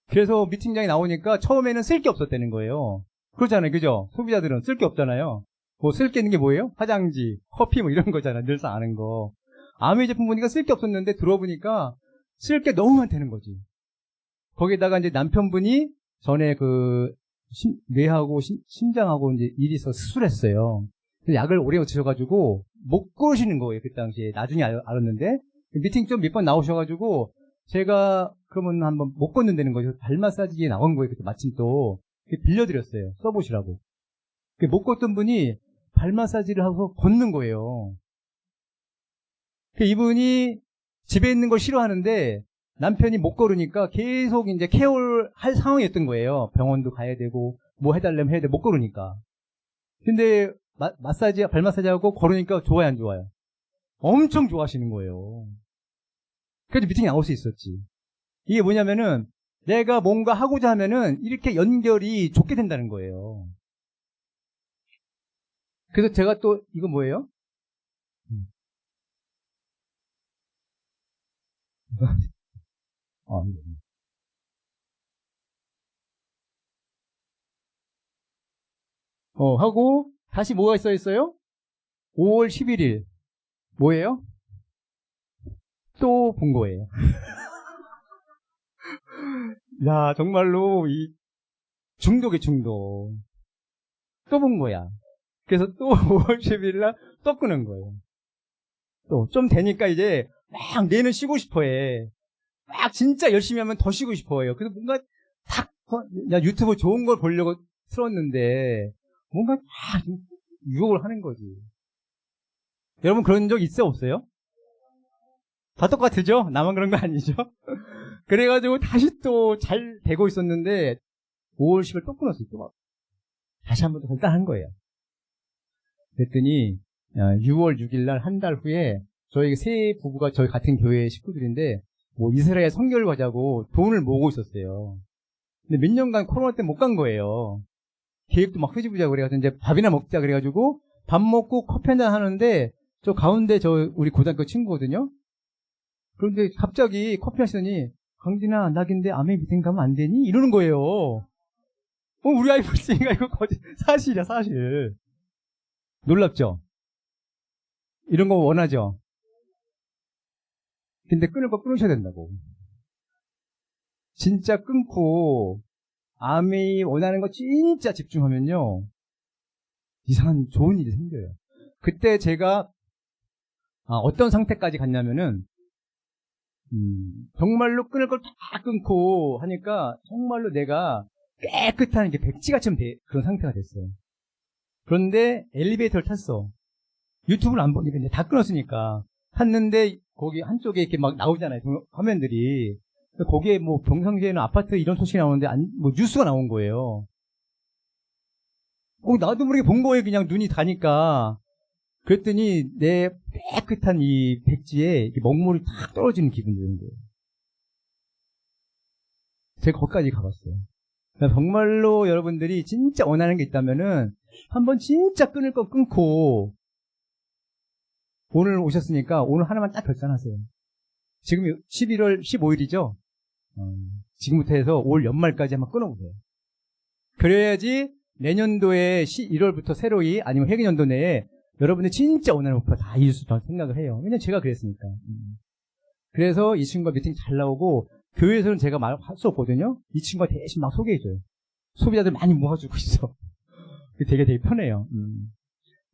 B: 그래서 미팅장에 나오니까 처음에는 쓸 게 없었다는 거예요. 그렇잖아요, 그죠? 소비자들은 쓸 게 없잖아요. 뭐 쓸 게 있는 게 뭐예요? 화장지, 커피 뭐 이런 거잖아요. 늘상 아는 거. 아메이 제품 보니까 쓸 게 없었는데 들어보니까 쓸 게 너무 많다는 거지. 거기다가 이제 남편분이 전에 뇌하고 심장하고 이제 일이 있어서 수술했어요. 약을 오래 드셔가지고 못 걸으시는 거예요, 그 당시에. 나중에 알았는데. 미팅 좀 몇 번 나오셔가지고 제가 그러면 한번 못 걷는다는 거죠. 발 마사지기에 나온 거예요. 그때 마침 또 빌려드렸어요. 써보시라고. 못 걷던 분이 발 마사지를 하고 걷는 거예요. 이분이 집에 있는 걸 싫어하는데 남편이 못 걸으니까 계속 이제 케어를 할 상황이었던 거예요. 병원도 가야 되고 뭐 해달라면 해야 돼. 못 걸으니까. 근데 발 마사지하고 걸으니까 좋아요, 안 좋아요? 엄청 좋아하시는 거예요. 그래도 미팅에 나올 수 있었지. 이게 뭐냐면은 내가 뭔가 하고자 하면은 이렇게 연결이 좋게 된다는 거예요. 그래서 제가 또, 이거 뭐예요? 하고, 다시 뭐가 써 있어요? 5월 11일. 뭐예요? 또 본 거예요. 야, 정말로, 중독의 중독. 또 본 거야. 그래서 또 5월 10일 날 또 끄는 거예요. 또, 좀 되니까 이제, 막 내는 쉬고 싶어 해. 막 진짜 열심히 하면 더 쉬고 싶어 해요. 그래서 뭔가 탁, 야, 유튜브 좋은 걸 보려고 틀었는데, 뭔가 막 유혹을 하는 거지. 여러분 그런 적 있어요, 없어요? 다 똑같으죠? 나만 그런 거 아니죠? 그래가지고 다시 또 잘 되고 있었는데 5월 10일 또 끊었어요. 또 막. 다시 한 번 더 결단한 거예요. 그랬더니 6월 6일 날 한 달 후에 저희 세 부부가 저희 같은 교회 식구들인데 뭐 이스라엘 선교를 가자고 돈을 모으고 있었어요. 근데 몇 년간 코로나 때문에 못 간 거예요. 계획도 막 흐지부지하고 그래가지고 이제 밥이나 먹자 그래가지고 밥 먹고 커피 한잔 하는데 저 가운데 우리 고등학교 친구거든요. 그런데 갑자기 커피 하시더니 강진아 나 근데 아멘 미팅 가면 안 되니? 이러는 거예요. 우리 아이 벌써니까 이거 거짓 사실이야 사실. 놀랍죠? 이런 거 원하죠? 근데 끊을 거 끊으셔야 된다고. 진짜 끊고 아멘이 원하는 거 진짜 집중하면요 이상한 좋은 일이 생겨요. 그때 제가 어떤 상태까지 갔냐면은 정말로 끊을 걸 다 끊고 하니까 정말로 내가 깨끗한 게 백지같이 그런 상태가 됐어요. 그런데 엘리베이터를 탔어. 유튜브를 안 보니까 이제 다 끊었으니까 탔는데 거기 한쪽에 이렇게 막 나오잖아요 화면들이. 거기에 뭐 평상시에는 아파트 이런 소식이 나오는데 뭐 뉴스가 나온 거예요. 나도 모르게 본 거예요. 그냥 눈이 가니까. 그랬더니 내 깨끗한 이 백지에 먹물이 탁 떨어지는 기분이 드는 거예요. 제가 거기까지 가봤어요. 정말로 여러분들이 진짜 원하는 게 있다면은 한번 진짜 끊을 거 끊고 오늘 오셨으니까 오늘 하나만 딱 결단하세요. 지금 11월 15일이죠? 지금부터 해서 올 연말까지 한번 끊어보세요. 그래야지 내년도에 1월부터 새로이 아니면 회계연도 내에 여러분들 진짜 원하는 목표 다 이룰 수 있다고 생각을 해요. 왜냐면 제가 그랬으니까. 그래서 이 친구가 미팅 잘 나오고 교회에서는 제가 말 할 수 없거든요. 이 친구가 대신 막 소개해줘요. 소비자들 많이 모아주고 있어. 되게 편해요.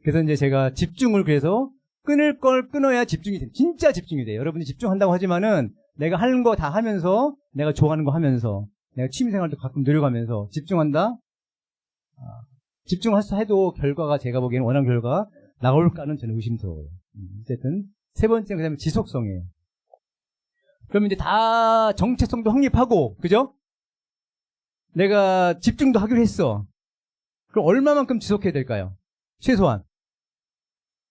B: 그래서 이제 제가 집중을 그래서 끊을 걸 끊어야 집중이 돼. 진짜 집중이 돼요. 여러분이 집중한다고 하지만은 내가 하는 거 다 하면서 내가 좋아하는 거 하면서 내가 취미생활도 가끔 늘려가면서 집중한다. 집중해서 해도 결과가 제가 보기에는 원하는 결과가 나올까는 저는 의심스러워요. 어쨌든 세 번째는 그다음에 지속성이에요. 그럼 이제 다 정체성도 확립하고 그죠? 내가 집중도 하기로 했어. 그럼 얼마만큼 지속해야 될까요? 최소한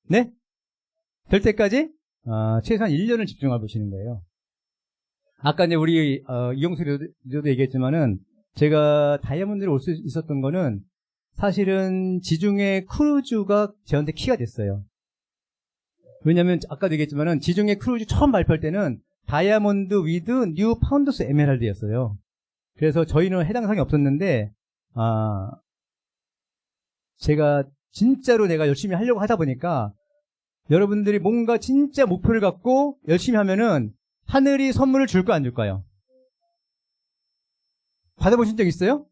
B: 네? 될 때까지 최소한 1년을 집중해 보시는 거예요. 아까 이제 우리 이용수 리더도 얘기했지만은 제가 다이아몬드에 올 수 있었던 거는 사실은 지중해 크루즈가 저한테 키가 됐어요. 왜냐면 아까도 얘기했지만은 지중해 크루즈 처음 발표할 때는 다이아몬드 위드 뉴 파운더스 에메랄드였어요. 그래서 저희는 해당 상이 없었는데 제가 진짜로 내가 열심히 하려고 하다 보니까 여러분들이 뭔가 진짜 목표를 갖고 열심히 하면은 하늘이 선물을 줄까 안 줄까요? 받아보신 적 있어요?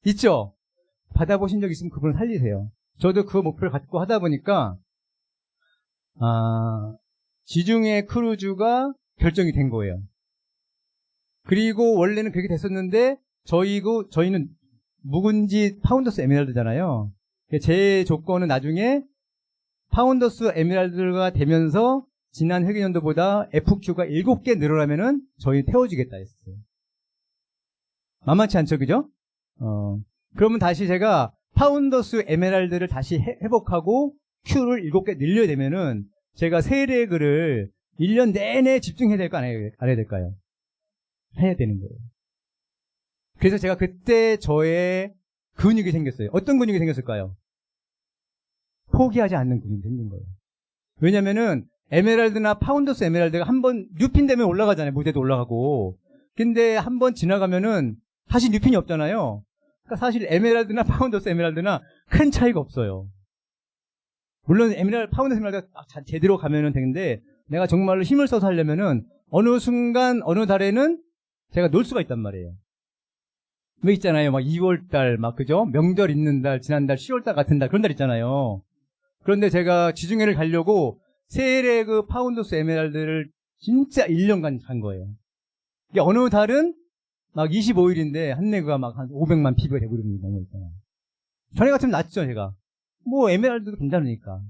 B: 있죠? 받아보신 적 있으면 그분을 살리세요. 저도 그 목표를 갖고 하다 보니까 지중해 크루즈가 결정이 된 거예요. 그리고 원래는 그렇게 됐었는데 저희는 묵은지 파운더스 에메랄드잖아요. 제 조건은 나중에 파운더스 에메랄드가 되면서 지난 회계연도보다 FQ가 7개 늘어나면은 저희 태워주겠다 했어요. 만만치 않죠, 그죠? 그러면 다시 제가 파운더스 에메랄드를 다시 회복하고 Q를 7개 늘려야 되면은 제가 세례 글을 1년 내내 집중해야 될까 안 해야 될까요? 해야 되는 거예요. 그래서 제가 그때 저의 근육이 생겼어요. 어떤 근육이 생겼을까요? 포기하지 않는 근육이 생긴 거예요. 왜냐면은 에메랄드나 파운더스 에메랄드가 한번 뉴핀 되면 올라가잖아요. 무대도 올라가고. 근데 한번 지나가면은 다시 뉴핀이 없잖아요. 그러니까 사실 에메랄드나 파운더스 에메랄드나 큰 차이가 없어요. 물론 파운더스 에메랄드가 제대로 가면은 되는데 내가 정말로 힘을 써서 하려면은 어느 순간 어느 달에는 제가 놀 수가 있단 말이에요. 왜 있잖아요. 막 2월달 막 그죠? 명절 있는 달, 지난달 10월달 같은 달 그런 달 있잖아요. 그런데 제가 지중해를 가려고 세레그 파운더스 에메랄드를 진짜 1년간 간 거예요. 이게 어느 달은 막 25일인데 한 레그가 막 한 500만 PB가 되고 이러는 거 있잖아요. 전에 같으면 낫죠, 제가. 뭐 에메랄드도 괜찮으니까.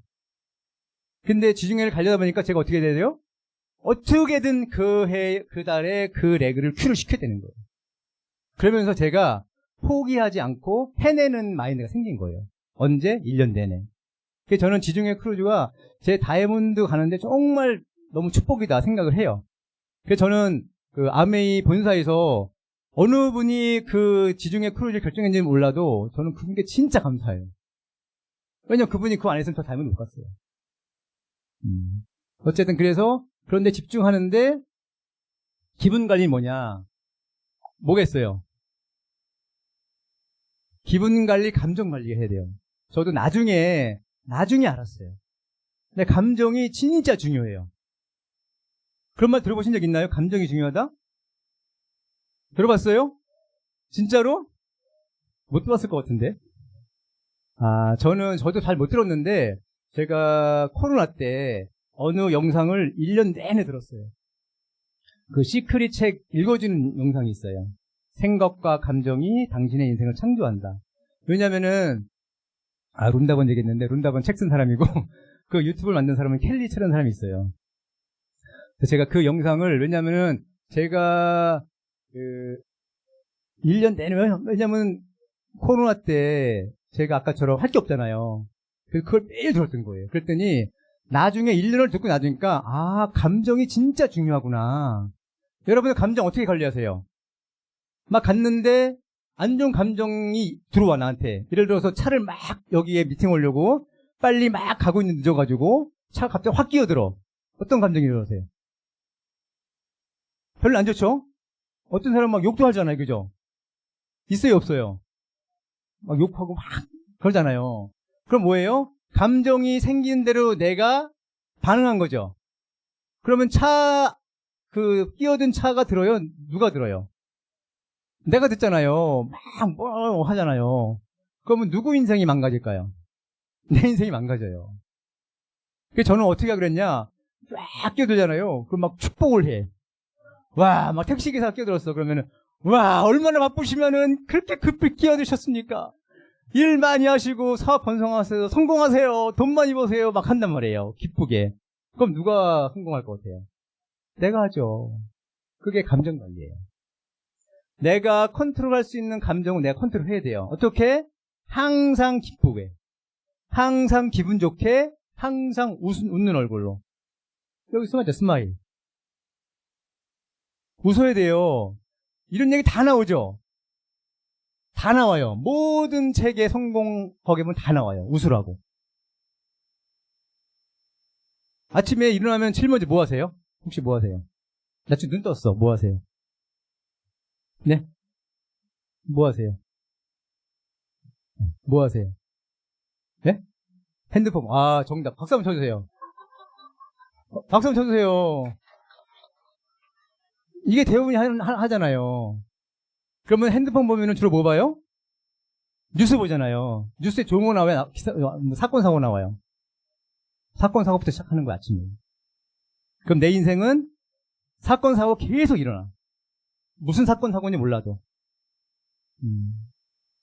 B: 근데 지중해를 가려다 보니까 제가 어떻게 해야 돼요? 어떻게든 그 달에 그 레그를 큐를 시켜야 되는 거예요. 그러면서 제가 포기하지 않고 해내는 마인드가 생긴 거예요. 언제? 1년 내내. 그래서 저는 지중해 크루즈가 제 다이아몬드 가는데 정말 너무 축복이다 생각을 해요. 그래서 저는 그 아메이 본사에서 어느 분이 그 지중해 크루즈를 결정했는지는 몰라도 저는 그분께 진짜 감사해요. 왜냐면 그분이 그 안에서는 저 다이아몬드 못 갔어요. 어쨌든 그래서 그런데 집중하는데 기분 관리 뭐냐? 뭐겠어요? 기분 관리, 감정 관리 해야 돼요. 저도 나중에 알았어요. 근데 감정이 진짜 중요해요. 그런 말 들어보신 적 있나요? 감정이 중요하다? 들어봤어요? 진짜로? 못 들었을 것 같은데. 저도 잘 못 들었는데 제가 코로나 때 어느 영상을 1년 내내 들었어요. 그 시크릿 책 읽어주는 영상이 있어요. 생각과 감정이 당신의 인생을 창조한다. 왜냐면은 룬다번 얘기했는데 룬다번 책 쓴 사람이고 그 유튜브를 만든 사람은 켈리처럼 사람이 있어요. 그래서 제가 그 영상을 왜냐면은 제가 1년 내내 왜냐면 코로나 때 제가 아까처럼 할 게 없잖아요. 그래서 그걸 매일 들었던 거예요. 그랬더니 나중에 1년을 듣고 나니까 감정이 진짜 중요하구나. 여러분들 감정 어떻게 관리하세요? 막 갔는데 안 좋은 감정이 들어와 나한테. 예를 들어서 차를 막 여기에 미팅 오려고 빨리 막 가고 있는데 늦어가지고 차가 갑자기 확 끼어들어. 어떤 감정이 들어오세요? 별로 안 좋죠? 어떤 사람은 막 욕도 하잖아요. 그죠? 있어요 없어요? 막 욕하고 막 그러잖아요. 그럼 뭐예요? 감정이 생기는 대로 내가 반응한 거죠. 그러면 끼어든 차가 들어요? 누가 들어요? 내가 듣잖아요. 막 뭐 하잖아요. 그러면 누구 인생이 망가질까요? 내 인생이 망가져요. 그래서 저는 어떻게 하기로 했냐? 쫙 끼어들잖아요. 그럼 막 축복을 해. 와, 막 택시기사가 끼어들었어. 그러면은, 와, 얼마나 바쁘시면은 그렇게 급히 끼어드셨습니까? 일 많이 하시고 사업 번성하세요. 성공하세요. 돈 많이 버세요. 막 한단 말이에요. 기쁘게. 그럼 누가 성공할 것 같아요? 내가 하죠. 그게 감정 관리예요. 내가 컨트롤할 수 있는 감정은 내가 컨트롤해야 돼요. 어떻게? 항상 기쁘게. 항상 기분 좋게. 항상 웃는 얼굴로. 여기 스마일, 스마일. 웃어야 돼요. 이런 얘기 다 나오죠? 다 나와요. 모든 책의 성공 거기 보면 다 나와요. 웃으라고. 아침에 일어나면 제일 먼저 뭐 하세요? 혹시 뭐 하세요? 나 지금 눈 떴어. 뭐 하세요? 네? 뭐 하세요? 뭐 하세요? 네? 핸드폰. 정답. 박수 한번 쳐주세요. 박수 한번 쳐주세요. 이게 대부분이 하잖아요. 그러면 핸드폰 보면은 주로 뭐 봐요? 뉴스 보잖아요. 뉴스에 좋은 거 나와요? 사건, 사고 나와요. 사건, 사고부터 시작하는 거야, 아침에. 그럼 내 인생은 사건, 사고 계속 일어나. 무슨 사건, 사고인지 몰라도.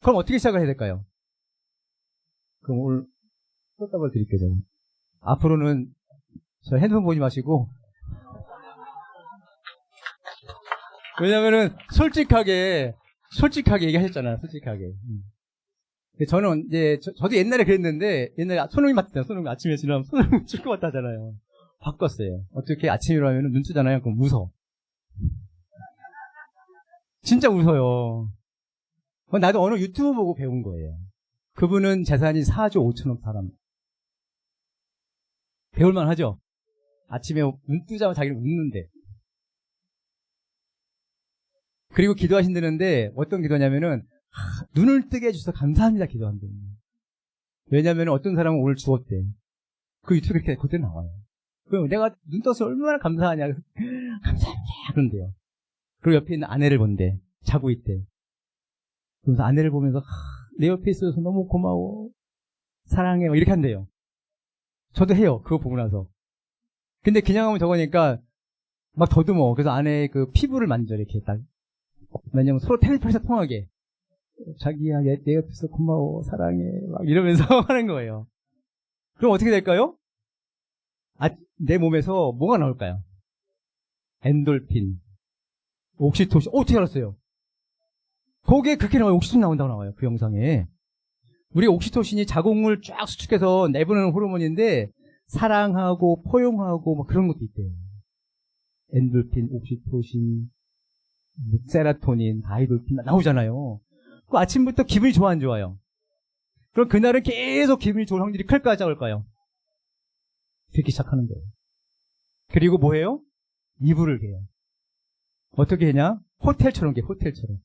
B: 그럼 어떻게 시작을 해야 될까요? 그럼 오늘 꿀답을 드릴게요, 제가. 앞으로는 저 핸드폰 보지 마시고. 왜냐면은 솔직하게 얘기하셨잖아요, 솔직하게. 저는 이제 저도 옛날에 그랬는데 옛날에 손흥민 맞잖아요. 손흥민 아침에 지나면 손흥민 축구 왔다 하잖아요. 바꿨어요. 어떻게 아침에 일어나면 눈 뜨잖아요. 그럼 웃어. 진짜 웃어요. 나도 어느 유튜브 보고 배운 거예요. 그분은 재산이 4조 5천억 사람. 배울만 하죠? 아침에 눈 뜨자마자 자기는 웃는데. 그리고 기도하신다는데 어떤 기도냐면은 눈을 뜨게 해주셔서 감사합니다 기도한대요. 왜냐면 어떤 사람은 오늘 죽었대. 그 유튜브에 이렇게 그대로 나와요. 그럼 내가 눈 떠서 얼마나 감사하냐. 감사합니다 그런데요. 그리고 옆에 있는 아내를 본대. 자고 있대. 그래서 아내를 보면서 내 옆에 있어서 너무 고마워. 사랑해. 이렇게 한대요. 저도 해요. 그거 보고 나서. 근데 그냥 하면 저거니까 막 더듬어. 그래서 아내의 그 피부를 만져 이렇게 딱. 왜냐면 서로 텔레파시가 통하게. 자기야 내 옆에서 고마워. 사랑해. 막 이러면서 하는 거예요. 그럼 어떻게 될까요? 내 몸에서 뭐가 나올까요? 엔돌핀, 옥시토신. 어떻게 알았어요? 거기에 그렇게 나와요. 옥시토신 나온다고 나와요. 그 영상에. 우리 옥시토신이 자궁을 쫙 수축해서 내보내는 호르몬인데 사랑하고 포용하고 막 그런 것도 있대요. 엔돌핀, 옥시토신, 세라토닌, 다이돌핀 나오잖아요. 그 아침부터 기분이 좋아 안 좋아요? 그럼 그날은 계속 기분이 좋을 확률이 클까요 작을까요? 듣기 시작하는 거예요. 그리고 뭐해요? 이불을 개요. 어떻게 해냐? 호텔처럼 개, 호텔처럼.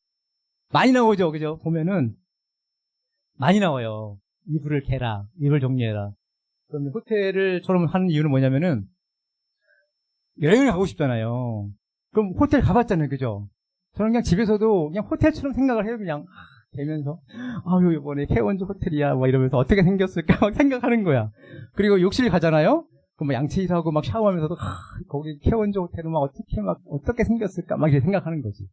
B: 많이 나오죠, 그죠? 보면은 많이 나와요. 이불을 개라, 이불 정리해라. 그럼 호텔을처럼 하는 이유는 뭐냐면은 여행을 가고 싶잖아요. 그럼 호텔 가봤잖아요, 그죠? 저는 그냥 집에서도 그냥 호텔처럼 생각을 해요, 그냥. 되면서 아유 이번에 케원즈 호텔이야 막 이러면서 어떻게 생겼을까 막 생각하는 거야. 그리고 욕실 가잖아요. 그럼 양치질하고 막 샤워하면서도 거기 케원즈 호텔은 막 어떻게 생겼을까 막 이렇게 생각하는 거지.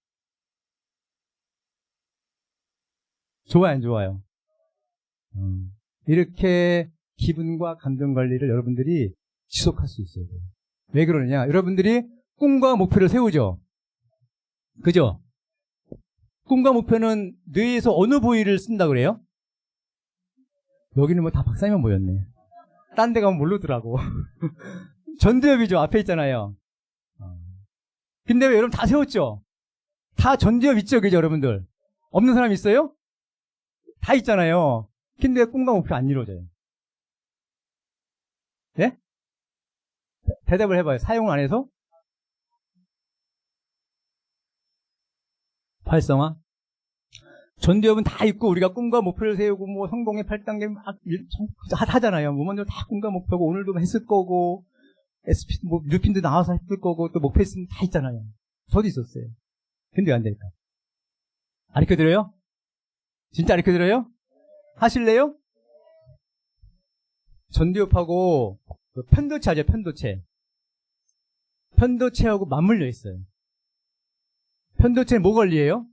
B: 좋아요 안 좋아요? 이렇게 기분과 감정 관리를 여러분들이 지속할 수 있어요. 왜 그러느냐? 여러분들이 꿈과 목표를 세우죠. 그죠? 꿈과 목표는 뇌에서 어느 부위를 쓴다 그래요? 여기는 뭐 다 박사님만 모였네. 딴 데 가면 모르더라고. 전두엽이죠. 앞에 있잖아요. 근데 왜 여러분 다 세웠죠? 다 전두엽 있죠, 그죠, 여러분들? 없는 사람 있어요? 다 있잖아요. 근데 꿈과 목표 안 이루어져요. 예? 대답을 해봐요. 사용 안 해서? 활성화? 전두엽은 다 있고 우리가 꿈과 목표를 세우고 뭐 성공의 8단계 막 하잖아요. 뭐 먼저 다 꿈과 목표고 오늘도 했을 거고 SP 뭐 루핀도 나와서 했을 거고 또 목표 있으면 다 있잖아요. 저도 있었어요. 근데 왜 안 될까? 가르쳐드려요? 진짜 가르쳐드려요? 하실래요? 전두엽하고 그 편도체 하죠. 편도체. 편도체하고 맞물려 있어요. 편도체는 뭐 관리해요?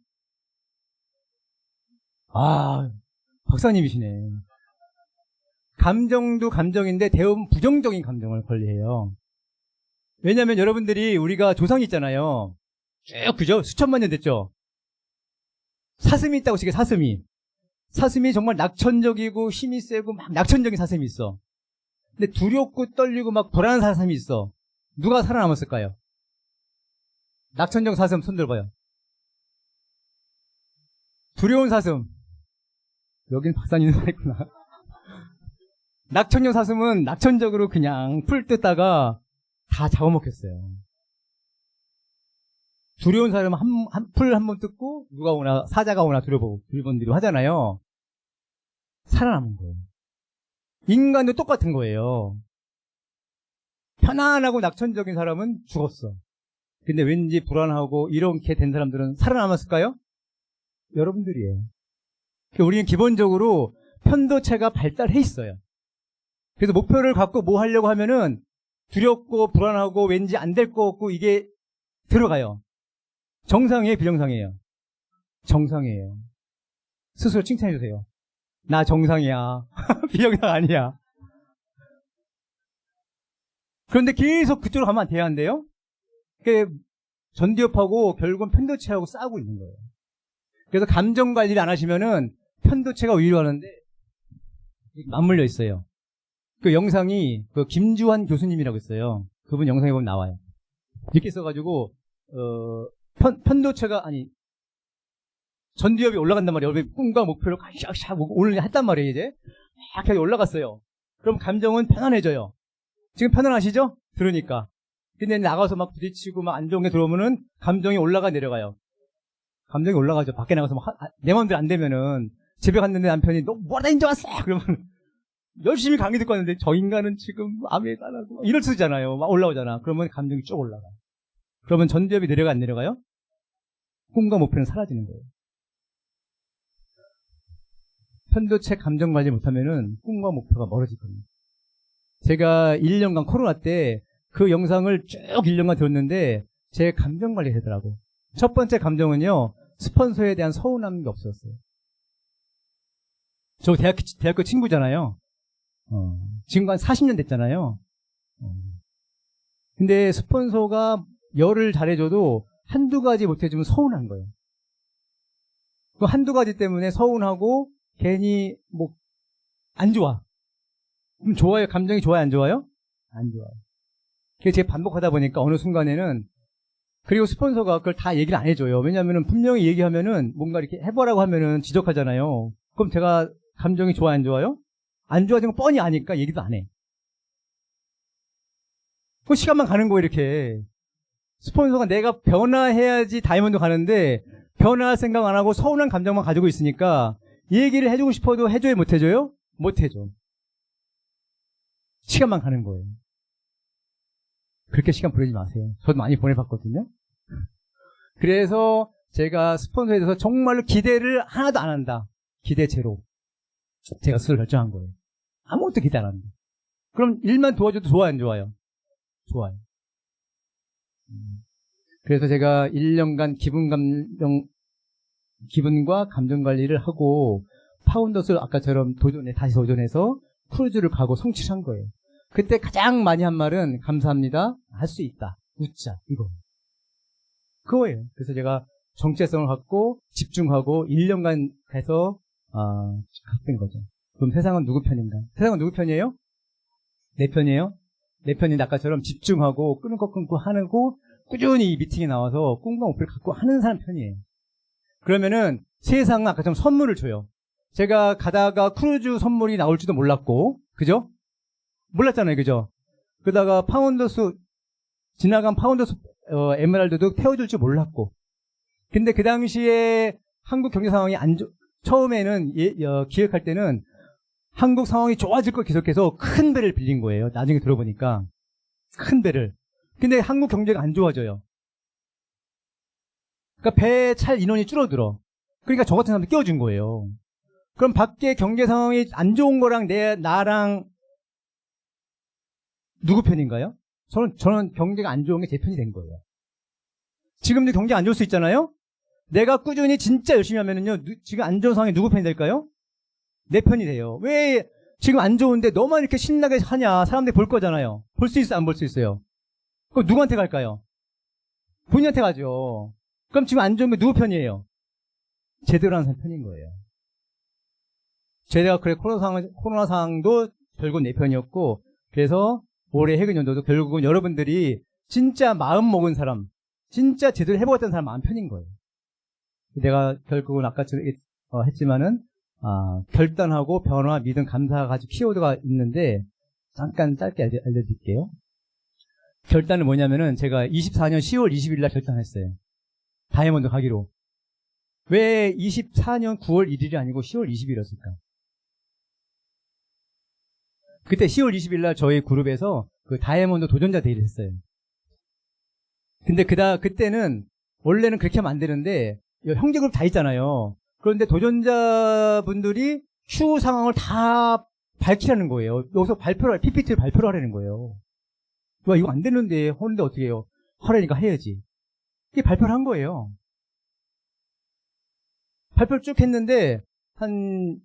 B: 박사님이시네. 감정도 감정인데 대부분 부정적인 감정을 관리해요. 왜냐하면 여러분들이 우리가 조상이 있잖아요. 쭉 그죠? 수천만 년 됐죠? 사슴이 있다고 치게 사슴이. 사슴이 정말 낙천적이고 힘이 세고 막 낙천적인 사슴이 있어. 근데 두렵고 떨리고 막 불안한 사슴이 있어. 누가 살아남았을까요? 낙천적 사슴 손 들어봐요. 두려운 사슴. 여긴 박사님 살아있구나. 낙천적 사슴은 낙천적으로 그냥 풀 뜯다가 다 잡아먹혔어요. 두려운 사람은 풀 한 번 뜯고 누가 오나 사자가 오나 두려보고 두리번들이 하잖아요. 살아남은 거예요. 인간도 똑같은 거예요. 편안하고 낙천적인 사람은 죽었어. 근데 왠지 불안하고 이렇게 된 사람들은 살아남았을까요? 여러분들이에요. 우리는 기본적으로 편도체가 발달해 있어요. 그래서 목표를 갖고 뭐 하려고 하면은 두렵고 불안하고 왠지 안 될 것 같고 이게 들어가요. 정상이에요, 비정상이에요? 정상이에요. 스스로 칭찬해 주세요. 나 정상이야. 비정상 아니야. 그런데 계속 그쪽으로 가면 돼야 한대요. 전두엽하고 결국은 편도체하고 싸우고 있는 거예요. 그래서 감정 관리를 안 하시면은 편도체가 위로하는데 맞물려 있어요. 그 영상이 그 김주환 교수님이라고 있어요. 그분 영상에 보면 나와요. 이렇게 써가지고 편도체가 아니 전두엽이 올라간단 말이에요. 여러분이 꿈과 목표를 샥샥 오늘 했단 말이에요, 이제. 막 올라갔어요. 그럼 감정은 편안해져요. 지금 편안하시죠? 들으니까. 근데 나가서 막 부딪히고 막 안 좋은 게 들어오면은 감정이 올라가 내려가요. 감정이 올라가죠. 밖에 나가서 막 내 마음대로 안 되면은 집에 갔는데 남편이 너 뭐하다 인제 왔어? 그러면 열심히 강의 듣고 왔는데 저 인간은 지금 아무 얘기도 안 하고 이럴 수 있잖아요. 막 올라오잖아. 그러면 감정이 쭉 올라가. 그러면 전두엽이 내려가 안 내려가요? 꿈과 목표는 사라지는 거예요. 편도체 감정 관리 못하면은 꿈과 목표가 멀어질 겁니다. 제가 1년간 코로나 때 그 영상을 쭉 1년간 들었는데 제 감정 관리 되더라고. 첫 번째 감정은요, 스폰서에 대한 서운함이 없었어요. 저 대학교 친구잖아요. 지금 한 40년 됐잖아요. 근데 스폰서가 열을 잘해줘도 한두 가지 못해주면 서운한 거예요. 그 한두 가지 때문에 서운하고 괜히 뭐 안 좋아. 그럼 좋아요? 감정이 좋아요? 안 좋아요? 안 좋아요. 그래서 제가 반복하다 보니까 어느 순간에는 그리고 스폰서가 그걸 다 얘기를 안 해줘요. 왜냐하면 분명히 얘기하면은 뭔가 이렇게 해보라고 하면은 지적하잖아요. 그럼 제가 감정이 좋아요? 안 좋아요? 안 좋아지는 거 뻔히 아니까 얘기도 안 해. 그 시간만 가는 거예요, 이렇게. 스폰서가 내가 변화해야지 다이아몬드 가는데 변화할 생각 안 하고 서운한 감정만 가지고 있으니까 얘기를 해주고 싶어도 해줘요, 못 해줘요? 못 해줘. 시간만 가는 거예요. 그렇게 시간 보내지 마세요. 저도 많이 보내봤거든요. 그래서 제가 스폰서에 대해서 정말로 기대를 하나도 안 한다. 기대 제로. 제가 스스로 결정한 거예요. 아무것도 기대 안 한다. 그럼 일만 도와줘도 좋아요, 안 좋아요? 좋아요. 그래서 제가 1년간 기분과 감정 관리를 하고 파운더스 아까처럼 다시 도전해서 크루즈를 가고 성취한 거예요. 그때 가장 많이 한 말은 감사합니다. 할 수 있다. 웃자. 이거. 그거예요. 그래서 제가 정체성을 갖고 집중하고 1년간 해서 갔던 거죠. 그럼 세상은 누구 편인가? 세상은 누구 편이에요? 내 편이에요? 내 편인데 아까처럼 집중하고 끊고 하고 꾸준히 이 미팅에 나와서 꿈과 목표를 갖고 하는 사람 편이에요. 그러면은 세상은 아까처럼 선물을 줘요. 제가 가다가 크루즈 선물이 나올지도 몰랐고, 그죠? 몰랐잖아요, 그죠? 그러다가 지나간 파운더스 에메랄드도 태워줄 줄 몰랐고. 근데 그 당시에 한국 경제 상황이 처음에는 기획할 때는 한국 상황이 좋아질 걸 계속해서 큰 배를 빌린 거예요. 나중에 들어보니까. 큰 배를. 근데 한국 경제가 안 좋아져요. 그러니까 배에 찰 인원이 줄어들어. 그러니까 저 같은 사람도 끼워준 거예요. 그럼 밖에 경제 상황이 안 좋은 거랑 나랑 누구 편인가요? 저는 경제가 안 좋은 게 제 편이 된 거예요. 지금도 경제 안 좋을 수 있잖아요? 내가 꾸준히 진짜 열심히 하면은요, 지금 안 좋은 상황이 누구 편이 될까요? 내 편이 돼요. 왜 지금 안 좋은데 너만 이렇게 신나게 하냐? 사람들이 볼 거잖아요. 볼 수 있어요? 안 볼 수 있어요? 그럼 누구한테 갈까요? 본인한테 가죠. 그럼 지금 안 좋은 게 누구 편이에요? 제대로 하는 사람 편인 거예요. 제가 그래 코로나 상황도 결국 내 편이었고, 그래서 올해 해금연도도 결국은 여러분들이 진짜 마음 먹은 사람, 진짜 제대로 해보겠다는 사람 마음 편인 거예요. 내가 결국은 아까 했지만은 결단하고 변화, 믿음, 감사 가지고 키워드가 있는데 잠깐 짧게 알려드릴게요. 결단은 뭐냐면은 제가 24년 10월 20일 날 결단했어요. 다이아몬드 가기로. 왜 24년 9월 1일이 아니고 10월 20일이었을까? 그때 10월 20일 날 저희 그룹에서 그 다이아몬드 도전자 데이를 했어요. 근데 그때는 원래는 그렇게 하면 안 되는데 형제 그룹 다 있잖아요. 그런데 도전자분들이 추후 상황을 다 밝히라는 거예요. 여기서 PPT를 발표를 하라는 거예요. 와, 이거 안 되는데 하는데 어떻게 해요? 하라니까 해야지. 이게 발표를 한 거예요. 발표를 쭉 했는데 한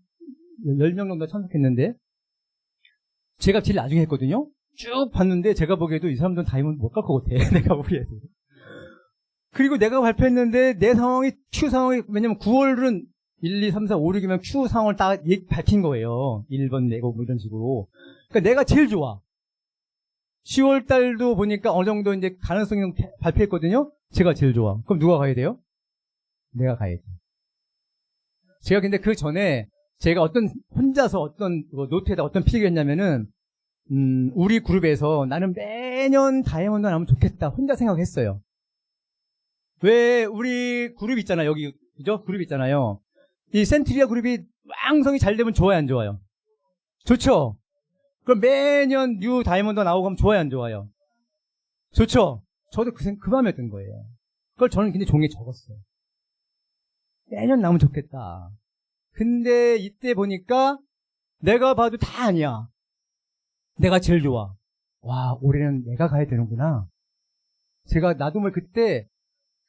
B: 10명 정도 참석했는데 제가 제일 나중에 했거든요. 쭉 봤는데 제가 보기에도 이 사람들은 다이아몬드 못 갈 것 같아. 내가 보기에도. 그리고 내가 발표했는데 내 상황이 Q 상황이 왜냐면 9월은 1, 2, 3, 4, 5, 6이면 Q 상황을 딱 밝힌 거예요. 1번 내고 뭐 이런 식으로. 그러니까 내가 제일 좋아. 10월 달도 보니까 어느 정도 이제 가능성이 발표했거든요. 제가 제일 좋아. 그럼 누가 가야 돼요? 내가 가야지. 제가 근데 그 전에 제가 혼자서 어떤 노트에다 어떤 필기를 했냐면은, 우리 그룹에서 나는 매년 다이아몬드 나오면 좋겠다. 혼자 생각했어요. 왜, 우리 그룹 있잖아요. 여기, 그죠? 그룹 있잖아요. 이 센트리아 그룹이 왕성이 잘 되면 좋아요, 안 좋아요? 좋죠? 그럼 매년 뉴 다이아몬드 나오고 하면 좋아요, 안 좋아요? 좋죠? 저도 그 마음이었던 거예요. 그걸 저는 근데 종이에 적었어요. 매년 나오면 좋겠다. 근데 이때 보니까 내가 봐도 다 아니야. 내가 제일 좋아. 와, 올해는 내가 가야 되는구나. 나도 그때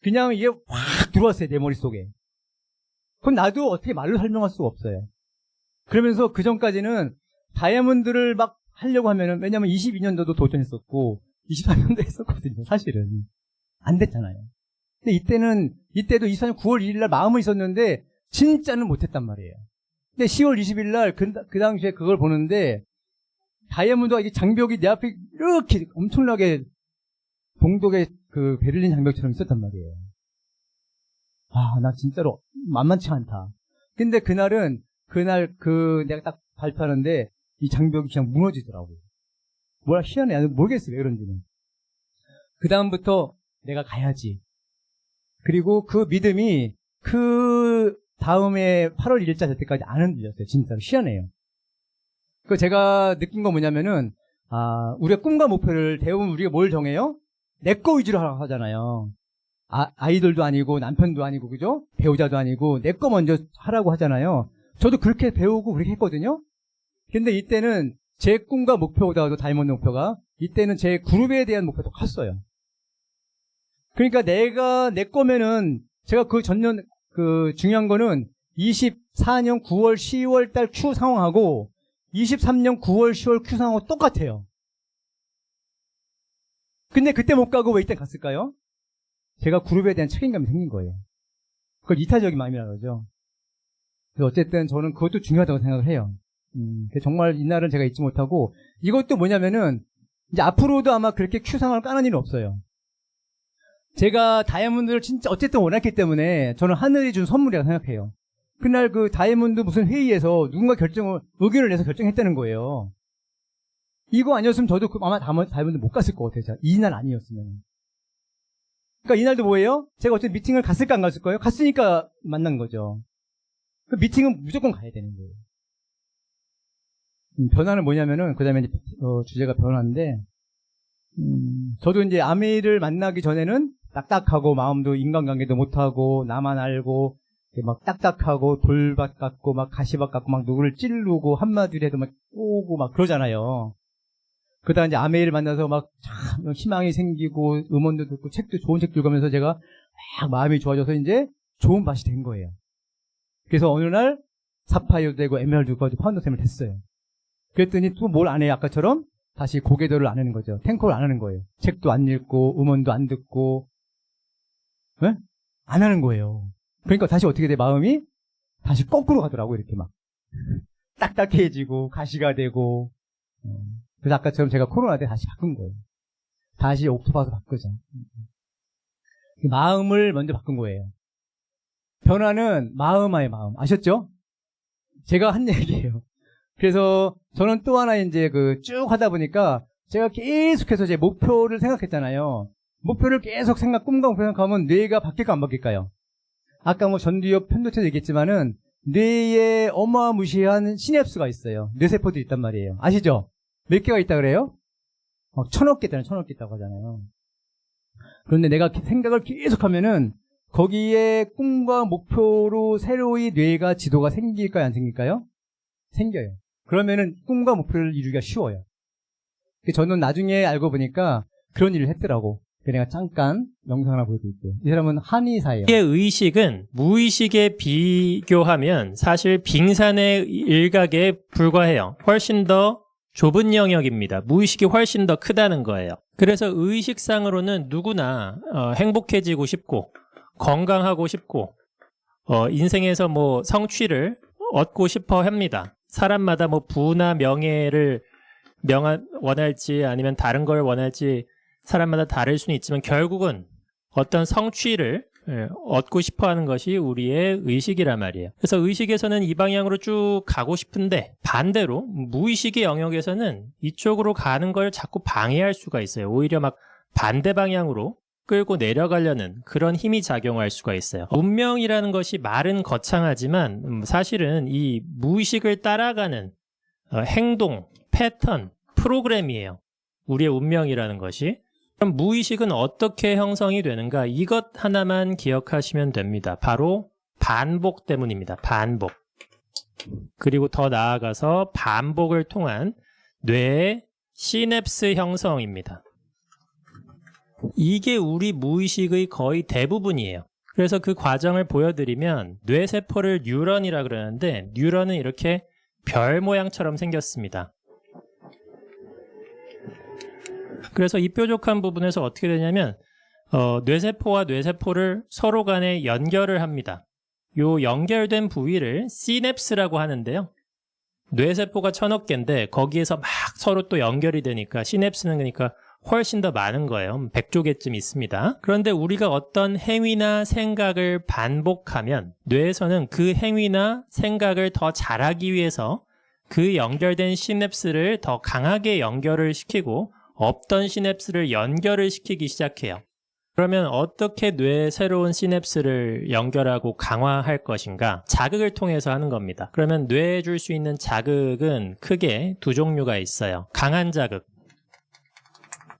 B: 그냥 이게 확 들어왔어요, 내 머릿속에. 그건 나도 어떻게 말로 설명할 수가 없어요. 그러면서 그 전까지는 다이아몬드를 막 하려고 하면은, 왜냐면 22년도도 도전했었고, 23년도 했었거든요, 사실은. 안 됐잖아요. 근데 이때도 24년 9월 1일 날 마음은 있었는데, 진짜는 못했단 말이에요. 근데 10월 20일 날, 그 당시에 그걸 보는데, 다이아몬드가 이게 장벽이 내 앞에 이렇게 엄청나게 동독의 그 베를린 장벽처럼 있었단 말이에요. 아, 나 진짜로 만만치 않다. 근데 그날 내가 딱 발표하는데 이 장벽이 그냥 무너지더라고요. 뭐라 희한해. 나도 모르겠어요. 왜 그런지는. 그 다음부터 내가 가야지. 그리고 그 믿음이 그 다음에 8월 1일자 될 때까지 안 흔들렸어요. 진짜로 희한해요. 그 제가 느낀 건 뭐냐면은, 우리가 꿈과 목표를 대부분 우리가 뭘 정해요? 내 거 위주로 하라고 하잖아요. 아이돌도 아니고 남편도 아니고 그죠? 배우자도 아니고 내 거 먼저 하라고 하잖아요. 저도 그렇게 배우고 그렇게 했거든요. 근데 이때는 제 꿈과 목표보다도 다이아몬드 목표가 이때는 제 그룹에 대한 목표도 컸어요. 그러니까 내가 내 거면은 제가 그 전년 중요한 거는 24년 9월 10월 달 Q 상황하고 23년 9월 10월 Q 상황하고 똑같아요. 근데 그때 못 가고 왜 이때 갔을까요? 제가 그룹에 대한 책임감이 생긴 거예요. 그걸 이타적인 마음이라고 그러죠. 그래서 어쨌든 저는 그것도 중요하다고 생각을 해요. 정말 이날은 제가 잊지 못하고, 이것도 뭐냐면은, 이제 앞으로도 아마 그렇게 Q 상황을 까는 일은 없어요. 제가 다이아몬드를 진짜 어쨌든 원했기 때문에 저는 하늘이 준 선물이라고 생각해요. 그날 그 다이아몬드 무슨 회의에서 누군가 의견을 내서 결정했다는 거예요. 이거 아니었으면 저도 아마 다이아몬드 못 갔을 것 같아요. 이날 아니었으면. 그러니까 이날도 뭐예요? 제가 어쨌든 미팅을 갔을까 안 갔을 거예요? 갔으니까 만난 거죠. 그 미팅은 무조건 가야 되는 거예요. 변화는 뭐냐면은, 그 다음에 이제, 주제가 변화인데, 저도 이제 아미를 만나기 전에는 딱딱하고 마음도 인간관계도 못하고 나만 알고 막 딱딱하고 돌밭 같고 막 가시밭 같고 막 누구를 찌르고 한마디로 해도 막 꼬고 막 그러잖아요. 그러다가 이제 아메이를 만나서 막 참 희망이 생기고 음원도 듣고 좋은 책 읽으면서 제가 막 마음이 좋아져서 이제 좋은 밭이 된 거예요. 그래서 어느 날 사파이어도 되고 에메랄드도 되고 파운더샘을 됐어요. 그랬더니 또 뭘 안 해요? 아까처럼 다시 고개들을 안 하는 거죠. 탱커를 안 하는 거예요. 책도 안 읽고 음원도 안 듣고 네? 안 하는 거예요. 그러니까 다시 어떻게 돼? 마음이 다시 거꾸로 가더라고요. 이렇게 막 딱딱해지고 가시가 되고. 그래서 아까처럼 제가 코로나 때 다시 바꾼 거예요. 다시 옥토파서 바꾸자. 마음을 먼저 바꾼 거예요. 변화는 마음의 마음. 아셨죠? 제가 한 얘기예요. 그래서 저는 또 하나 이제 쭉 하다 보니까 제가 계속해서 제 목표를 생각했잖아요. 목표를 계속 꿈과 목표 생각하면 뇌가 바뀔까 안 바뀔까요? 아까 뭐 전두엽 편도체도 얘기했지만은 뇌에 어마무시한 시냅스가 있어요. 뇌세포들이 있단 말이에요. 아시죠? 몇 개가 있다 그래요? 1000억 개 있다고 하잖아요. 그런데 내가 생각을 계속하면은 거기에 꿈과 목표로 새로이 뇌가 지도가 생길까요? 안 생길까요? 생겨요. 그러면은 꿈과 목표를 이루기가 쉬워요. 저는 나중에 알고 보니까 그런 일을 했더라고. 내가 잠깐 영상 하나 보여드릴게요. 이 사람은 한의사예요.
C: 의식은 무의식에 비교하면 사실 빙산의 일각에 불과해요. 훨씬 더 좁은 영역입니다. 무의식이 훨씬 더 크다는 거예요. 그래서 의식상으로는 누구나 행복해지고 싶고 건강하고 싶고 인생에서 뭐 성취를 얻고 싶어 합니다. 사람마다 뭐 부나 명예를 원할지 아니면 다른 걸 원할지 사람마다 다를 수는 있지만 결국은 어떤 성취를 얻고 싶어 하는 것이 우리의 의식이란 말이에요. 그래서 의식에서는 이 방향으로 쭉 가고 싶은데 반대로 무의식의 영역에서는 이쪽으로 가는 걸 자꾸 방해할 수가 있어요. 오히려 막 반대 방향으로 끌고 내려가려는 그런 힘이 작용할 수가 있어요. 운명이라는 것이 말은 거창하지만 사실은 이 무의식을 따라가는 행동, 패턴, 프로그램이에요. 우리의 운명이라는 것이. 그럼 무의식은 어떻게 형성이 되는가? 이것 하나만 기억하시면 됩니다. 바로 반복 때문입니다. 반복. 그리고 더 나아가서 반복을 통한 뇌의 시냅스 형성입니다. 이게 우리 무의식의 거의 대부분이에요. 그래서 그 과정을 보여드리면 뇌세포를 뉴런이라 그러는데 뉴런은 이렇게 별 모양처럼 생겼습니다. 그래서 이 뾰족한 부분에서 어떻게 되냐면 뇌세포와 뇌세포를 서로 간에 연결을 합니다. 요 연결된 부위를 시냅스라고 하는데요. 뇌세포가 1000억 개인데 거기에서 막 서로 또 연결이 되니까 시냅스는 그러니까 훨씬 더 많은 거예요. 100조 개쯤 있습니다. 그런데 우리가 어떤 행위나 생각을 반복하면 뇌에서는 그 행위나 생각을 더 잘하기 위해서 그 연결된 시냅스를 더 강하게 연결을 시키고 없던 시냅스를 연결을 시키기 시작해요. 그러면 어떻게 뇌에 새로운 시냅스를 연결하고 강화할 것인가? 자극을 통해서 하는 겁니다. 그러면 뇌에 줄 수 있는 자극은 크게 두 종류가 있어요. 강한 자극,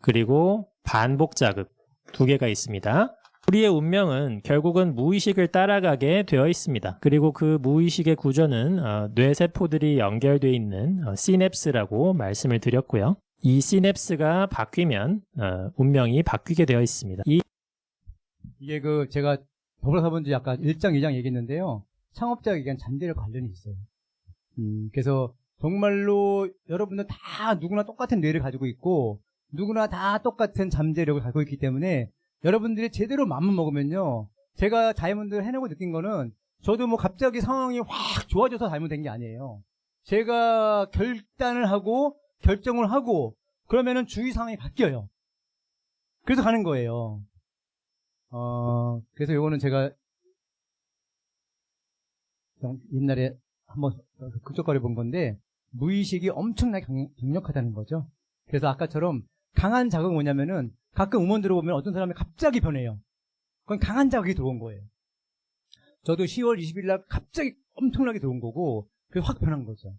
C: 그리고 반복 자극 두 개가 있습니다. 우리의 운명은 결국은 무의식을 따라가게 되어 있습니다. 그리고 그 무의식의 구조는 뇌세포들이 연결되어 있는 시냅스라고 말씀을 드렸고요. 이 시냅스가 바뀌면 운명이 바뀌게 되어 있습니다.
B: 이게 제가 더불어서본지 아까 1장, 2장 얘기했는데요. 창업자에 의한 잠재력 관련이 있어요. 그래서 정말로 여러분들 다 누구나 똑같은 뇌를 가지고 있고 누구나 다 똑같은 잠재력을 가지고 있기 때문에 여러분들이 제대로 마음만 먹으면요. 제가 다이아몬드를 해내고 느낀 거는 저도 뭐 갑자기 상황이 확 좋아져서 다이아몬드 된 게 아니에요. 제가 결단을 하고 결정을 하고 그러면은 주위 상황이 바뀌어요. 그래서 가는 거예요. 그래서 요거는 제가 옛날에 한번 극적거려 본 건데 무의식이 엄청나게 강력하다는 거죠. 그래서 아까처럼 강한 자극은 뭐냐면은 가끔 음원 들어보면 어떤 사람이 갑자기 변해요. 그건 강한 자극이 들어온 거예요. 저도 10월 20일 날 갑자기 엄청나게 들어온 거고 그래서 확 변한 거죠.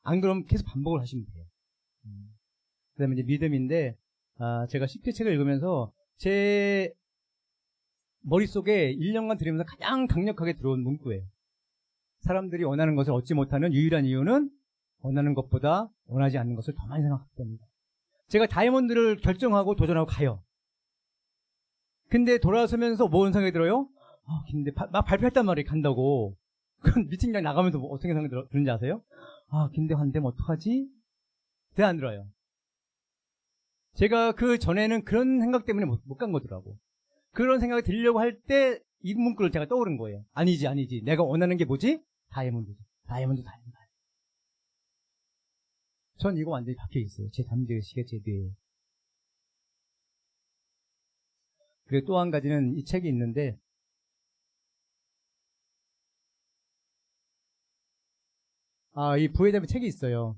B: 안 그러면 계속 반복을 하시면 돼요. 그 다음에 이제 믿음인데 제가 CP 책을 읽으면서 제 머릿속에 1년간 들으면서 가장 강력하게 들어온 문구예요. 사람들이 원하는 것을 얻지 못하는 유일한 이유는 원하는 것보다 원하지 않는 것을 더 많이 생각하기 때문이다. 제가 다이아몬드를 결정하고 도전하고 가요. 근데 돌아서면서 뭔 생각이 들어요? 근데 막 발표했단 말이에요. 간다고. 그럼 미팅장 나가면서 뭐 어떻게 생각이 드는지 아세요? 근데 안 되면 어떡하지? 대안 안 들어요. 제가 그 전에는 그런 생각 때문에 못 간 거더라고. 그런 생각이 들려고 할 때 이 문구를 제가 떠오른 거예요. 아니지. 내가 원하는 게 뭐지? 다이아몬드지. 다이아몬드. 전 이거 완전히 박혀 있어요. 제 잠재의식에, 제 뇌에. 그리고 또 한 가지는 이 책이 있는데, 이 부에 대한 책이 있어요.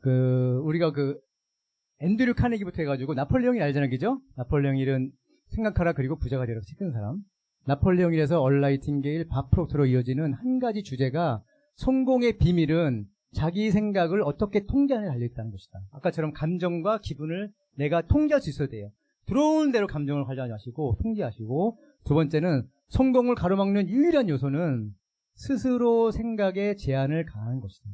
B: 우리가 앤드류 카네기부터 해가지고, 나폴레옹이 알잖아요, 그죠? 나폴레옹 일은 생각하라 그리고 부자가 되라고 책 쓴 사람. 나폴레옹이라서 얼라이팅게일, 바프로트로 이어지는 한 가지 주제가 성공의 비밀은 자기 생각을 어떻게 통제하느냐에 달려있다는 것이다. 아까처럼 감정과 기분을 내가 통제할 수 있어야 돼요. 들어오는 대로 감정을 관리하시고 통제하시고, 두 번째는 성공을 가로막는 유일한 요소는 스스로 생각에 제한을 가하는 것이다.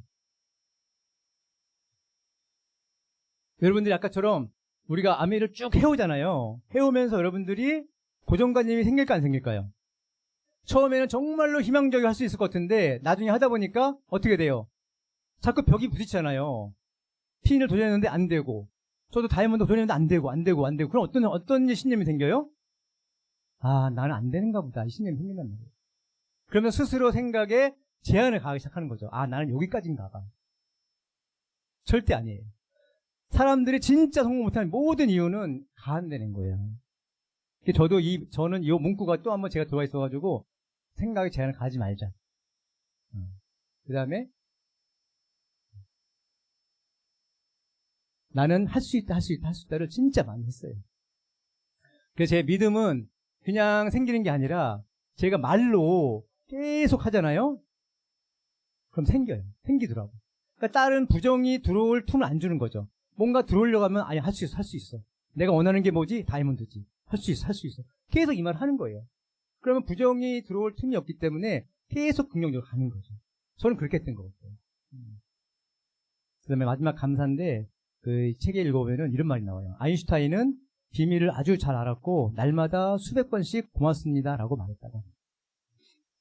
B: 여러분들이 아까처럼 우리가 아미를 쭉 해오잖아요. 해오면서 여러분들이 고정관념이 생길까 안 생길까요? 처음에는 정말로 희망적이게 할 수 있을 것 같은데 나중에 하다 보니까 어떻게 돼요? 자꾸 벽이 부딪히잖아요. 피인을 도전했는데 안 되고, 저도 다이아몬드 도전했는데 안 되고. 그럼 어떤 신념이 생겨요? 나는 안 되는가 보다. 이 신념이 생긴단 말이에요. 그러면 스스로 생각에 제한을 가하기 시작하는 거죠. 나는 여기까지인가 봐. 절대 아니에요. 사람들이 진짜 성공 못하는 모든 이유는 가한되는 거예요. 저는 이 문구가 또 한번 제가 들어와 있어가지고 생각의 제한을 가지 말자. 그 다음에 나는 할 수 있다, 할 수 있다, 할 수 있다를 진짜 많이 했어요. 그래서 제 믿음은 그냥 생기는 게 아니라 제가 말로 계속 하잖아요. 그럼 생겨요. 생기더라고. 그러니까 다른 부정이 들어올 틈을 안 주는 거죠. 뭔가 들어오려고 하면 아니 할 수 있어, 할 수 있어. 내가 원하는 게 뭐지? 다이아몬드지. 할 수 있어, 할 수 있어. 계속 이 말을 하는 거예요. 그러면 부정이 들어올 틈이 없기 때문에 계속 긍정적으로 가는 거죠. 저는 그렇게 했던 것 같아요. 그 다음에 마지막 감사인데 그 책에 읽어보면 이런 말이 나와요. 아인슈타인은 비밀을 아주 잘 알았고 날마다 수백 번씩 고맙습니다라고 말했다가.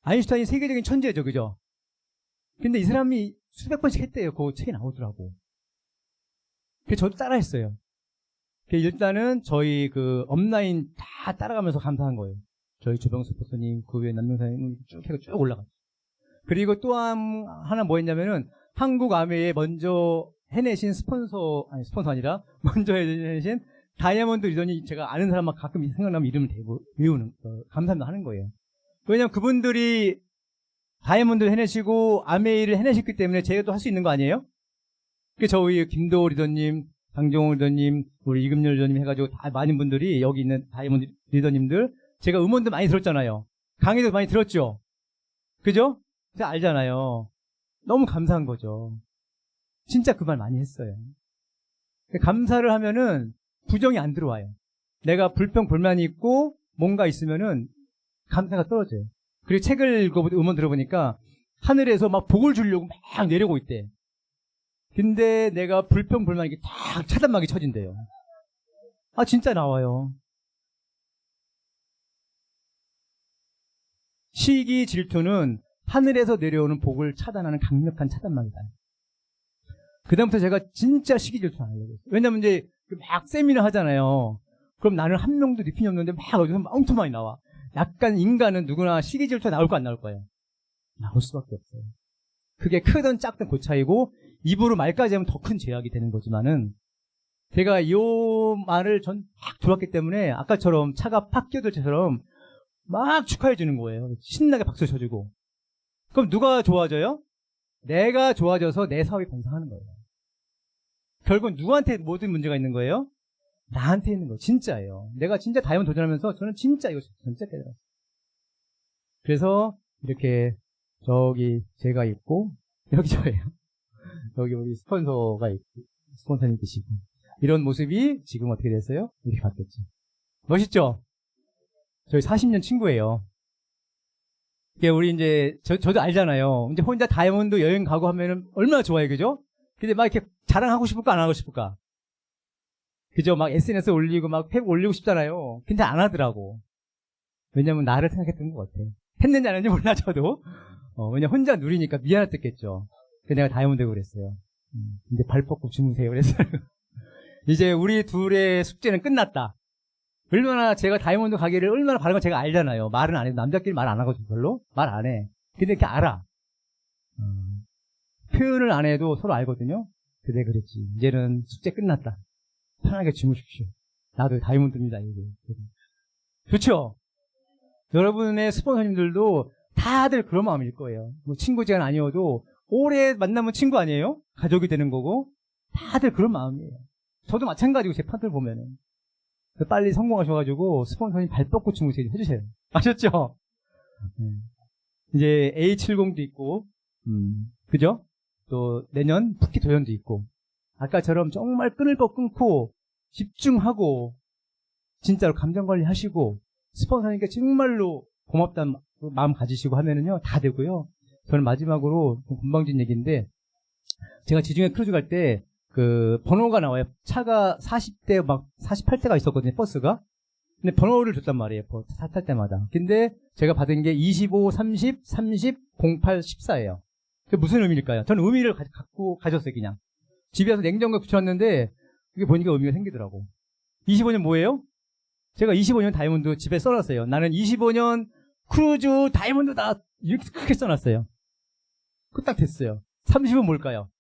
B: 아인슈타인 세계적인 천재죠, 그죠? 근데 이 사람이 수백 번씩 했대요. 그 책에 나오더라고. 그래서 저도 따라했어요. 일단은 저희 그 업라인 다 따라가면서 감사한 거예요. 저희 조병수 포스님, 그 외에 남명사님 쭉 해서 쭉 올라갔어요. 그리고 또 하나 뭐 했냐면은 한국 아메에 먼저 해내신 스폰서 아니라 먼저 해내신 다이아몬드 리더니 제가 아는 사람만 가끔 생각나면 이름을 대고 외우는, 감사합니다 하는 거예요. 왜냐면 그분들이 다이아몬드 해내시고 아메이를 해내셨기 때문에 제가 또 할 수 있는 거 아니에요? 저희 김도호 리더님, 강정호 리더님, 우리 이금열 리더님 해가지고 다 많은 분들이 여기 있는 다이아몬드 리더님들 제가 음원도 많이 들었잖아요. 강의도 많이 들었죠? 그죠? 제가 알잖아요. 너무 감사한 거죠. 진짜 그 말 많이 했어요. 감사를 하면은 부정이 안 들어와요. 내가 불평, 불만이 있고 뭔가 있으면은 감사가 떨어져요. 그리고 책을 읽어보고 음원 들어보니까 하늘에서 막 복을 주려고 막 내려오고 있대. 근데 내가 불평, 불만이 딱 차단막이 쳐진대요. 아, 진짜 나와요. 시기, 질투는 하늘에서 내려오는 복을 차단하는 강력한 차단막이다. 그다음부터 제가 진짜 시기, 질투 안 하려고 했어요. 왜냐면 이제 막 세미나 하잖아요. 그럼 나는 한 명도 리핀이 없는데 막 어디서 엄청 많이 나와. 약간 인간은 누구나 시기, 질투가 나올 거 안 나올 거예요? 나올 수밖에 없어요. 그게 크든 작든 그 차이고 입으로 말까지 하면 더 큰 죄악이 되는 거지만은 제가 이 말을 전 막 들었기 때문에 아까처럼 차가 팍 끼어들 때처럼 막 축하해 주는 거예요. 신나게 박수 쳐주고. 그럼 누가 좋아져요? 내가 좋아져서 내 사업이 번성하는 거예요. 결국 누구한테 모든 문제가 있는 거예요? 나한테 있는 거예요. 진짜예요. 내가 진짜 다이아몬드 도전하면서 저는 진짜 이거 진짜 깨달았어요. 그래서 이렇게 저기 제가 있고 여기 저예요. 여기 우리 스폰서가 있고 스폰서님 계시고 이런 모습이 지금 어떻게 됐어요? 이렇게 바뀌었죠. 멋있죠? 저희 40년 친구예요. 이게 우리 이제 저도 알잖아요. 이제 혼자 다이아몬드 여행 가고 하면은 얼마나 좋아요, 그죠? 근데 막 이렇게 자랑하고 싶을까 안 하고 싶을까? 그죠? 막 SNS 올리고 막 팩 올리고 싶잖아요. 근데 안 하더라고. 왜냐면 나를 생각했던 것 같아. 했는지 안 했는지 몰라 저도. 왜냐 혼자 누리니까 미안했겠죠. 그래서 내가 다이아몬드 그랬어요. 이제 발 뻗고 주무세요. 그랬어요. 이제 우리 둘의 숙제는 끝났다. 얼마나 제가 다이아몬드 가기를 얼마나 바른 건 제가 알잖아요. 말은 안 해도 남자끼리 말 안 하거든요. 별로 말 안 해. 근데 이렇게 알아. 표현을 안 해도 서로 알거든요. 그래 그랬지. 이제는 숙제 끝났다. 편하게 주무십시오. 나도 다이아몬드입니다. 이게. 좋죠? 여러분의 스폰서님들도 다들 그런 마음일 거예요. 뭐 친구지간 아니어도 오래 만나면 친구 아니에요? 가족이 되는 거고 다들 그런 마음이에요. 저도 마찬가지고 제 파트를 보면은 빨리 성공하셔가지고 스폰서님 발 뻗고 주무세요 해주세요. 아셨죠? 이제 A70도 있고 그죠? 또 내년 푸키 도전도 있고 아까처럼 정말 끈을 끊고 집중하고 진짜로 감정관리 하시고 스폰서님께 정말로 고맙다는 마음 가지시고 하면은요 다 되고요. 저는 마지막으로 금방진 얘기인데 제가 지중해 크루즈 갈 때 그 번호가 나와요. 차가 40대 막 48대가 있었거든요. 버스가. 근데 번호를 줬단 말이에요. 차 탈 때마다. 근데 제가 받은 게 25, 30, 30, 08, 14예요. 그게 무슨 의미일까요? 저는 의미를 갖고 가졌어요. 그냥. 집에 와서 냉장고에 붙여놨는데 이게 보니까 의미가 생기더라고. 25년 뭐예요? 제가 25년 다이아몬드 집에 써놨어요. 나는 25년 크루즈 다이아몬드다 이렇게 크게 써놨어요. 그 딱 됐어요. 30은 뭘까요?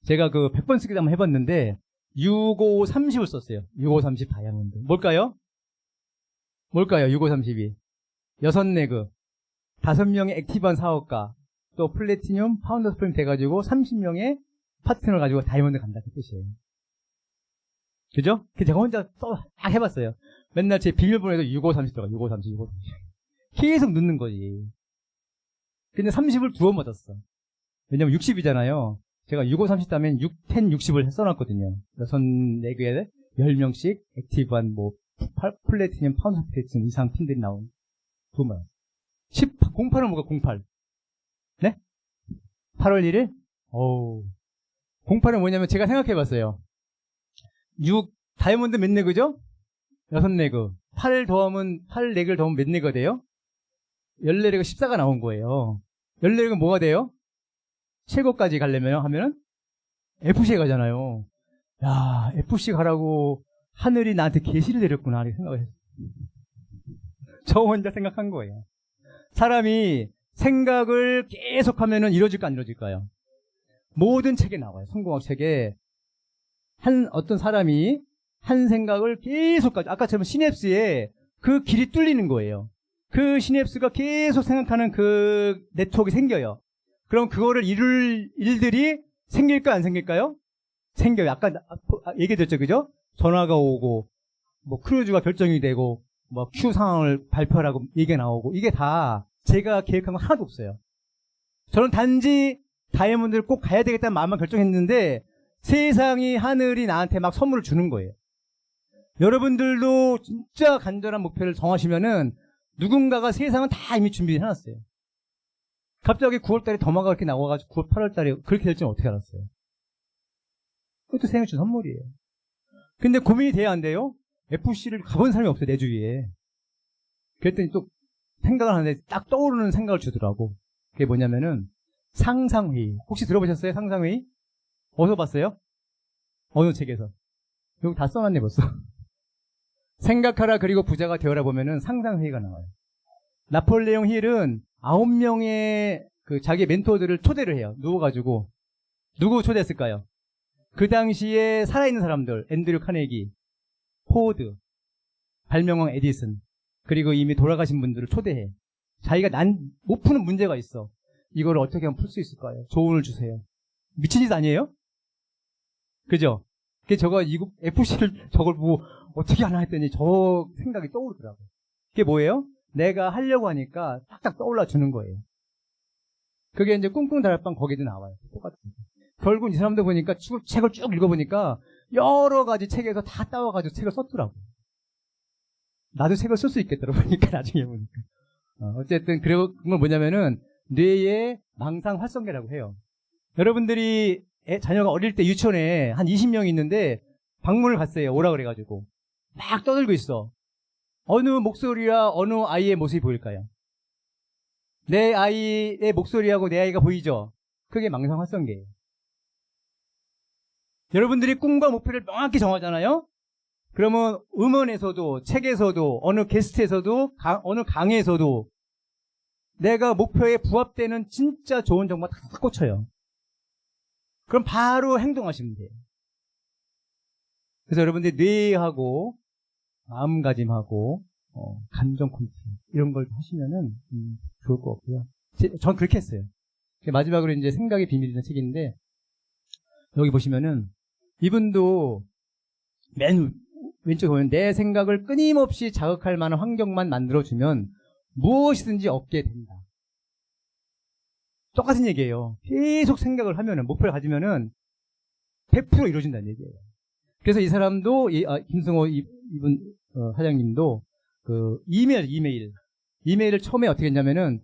B: 제가 그 100번 쓰기도 한번 해봤는데 6530을 썼어요. 6530 다이아몬드. 뭘까요? 6530이 6레그 5명의 액티브한 사업가 또 플래티늄 파운더 스프링 돼가지고 30명의 파트너를 가지고 다이아몬드 간다 그 뜻이에요. 그죠? 제가 혼자 막 해봤어요. 맨날 제 비밀번호에도 6530 들어가 6530 계속 넣는 거지. 근데 30을 2번 맞았어. 왜냐면 60이잖아요. 제가 6530 따면 6, 10, 60을 써놨거든요. 6레그에 10명씩 액티브한 뭐 플래티늄 파운드 스프링 이상 팀들이 나온 2번 맞았어. 08은 뭐가 08? 네? 8월 1일? 어우. 08은 뭐냐면 제가 생각해봤어요. 6, 다이아몬드 몇 레그죠? 6레그. 8레그를 더하면 몇 레그가 돼요? 14레그가 14가 나온 거예요. 14레그는 뭐가 돼요? 최고까지 가려면 하면은 FC 가잖아요. 야, FC 가라고 하늘이 나한테 계시를 내렸구나 이렇게 생각을 했어요. 저 혼자 생각한 거예요. 사람이 생각을 계속하면은 이루어질까 안 이루어질까요? 모든 책에 나와요. 성공학 책에 어떤 사람이 한 생각을 계속까지 아까처럼 시냅스에 그 길이 뚫리는 거예요. 그 시냅스가 계속 생각하는 그 네트워크가 생겨요. 그럼 그거를 이룰 일들이 생길까 안 생길까요? 생겨요. 아까 얘기했죠, 그죠? 전화가 오고 뭐 크루즈가 결정이 되고 뭐 큐 상황을 발표하라고 얘기가 나오고 이게 다 제가 계획한 건 하나도 없어요. 저는 단지 다이아몬드를 꼭 가야 되겠다는 마음만 결정했는데 세상이 하늘이 나한테 막 선물을 주는 거예요. 여러분들도 진짜 간절한 목표를 정하시면은 누군가가 세상은 다 이미 준비해놨어요. 갑자기 9월달에 더마가 이렇게 나와가지고 9월, 8월달에 그렇게 될지는 어떻게 알았어요? 그것도 세상이 준 선물이에요. 근데 고민이 돼야 안 돼요? FC를 가본 사람이 없어요, 내 주위에. 그랬더니 또 생각을 하는데 딱 떠오르는 생각을 주더라고. 그게 뭐냐면은 상상회의. 혹시 들어보셨어요? 상상회의? 어디서 봤어요? 어느 책에서? 여기 다 써놨네 벌써. 생각하라 그리고 부자가 되어라 보면은 상상회의가 나와요. 나폴레옹 힐은 9명의 그 자기 멘토들을 초대를 해요. 누워가지고. 누구 초대했을까요? 그 당시에 살아있는 사람들, 앤드류 카네기, 포드, 발명왕 에디슨, 그리고 이미 돌아가신 분들을 초대해. 자기가 못 푸는 문제가 있어. 이걸 어떻게 하면 풀 수 있을까요? 조언을 주세요. 미친 짓 아니에요? 그죠? FC를 저걸 보고 어떻게 하나 했더니 저 생각이 떠오르더라고요. 그게 뭐예요? 내가 하려고 하니까 딱딱 떠올라 주는 거예요. 그게 이제 꿍꿍 다락방 거기도 나와요. 똑같은. 결국 이 사람들 보니까 책을 쭉 읽어보니까 여러 가지 책에서 다 따와가지고 책을 썼더라고요. 나도 책을 쓸 수 있겠더라고요. 보니까 나중에 보니까. 어쨌든 그런 건 뭐냐면은 뇌의 망상 활성계라고 해요. 여러분들이 자녀가 어릴 때 유치원에 한 20명이 있는데 방문을 갔어요. 오라 그래가지고. 막 떠들고 있어. 어느 목소리와 어느 아이의 모습이 보일까요? 내 아이의 목소리하고 내 아이가 보이죠? 그게 망상 활성계예요. 여러분들이 꿈과 목표를 명확히 정하잖아요? 그러면 음원에서도 책에서도 어느 게스트에서도 어느 강의에서도 내가 목표에 부합되는 진짜 좋은 정보 다 꽂혀요. 그럼 바로 행동하시면 돼요. 그래서 여러분들이 뇌하고 마음가짐하고 감정 컨트롤 이런 걸 하시면은 좋을 것 같고요. 전 그렇게 했어요. 마지막으로 이제 생각의 비밀이라는 책인데 여기 보시면은 이분도 맨 왼쪽에 보면 내 생각을 끊임없이 자극할 만한 환경만 만들어주면 무엇이든지 얻게 된다. 똑같은 얘기예요. 계속 생각을 하면은 목표를 가지면은 100% 이루어진다는 얘기예요. 그래서 이 사람도 김승호 이분 사장님도 그 이메일을 처음에 어떻게 했냐면은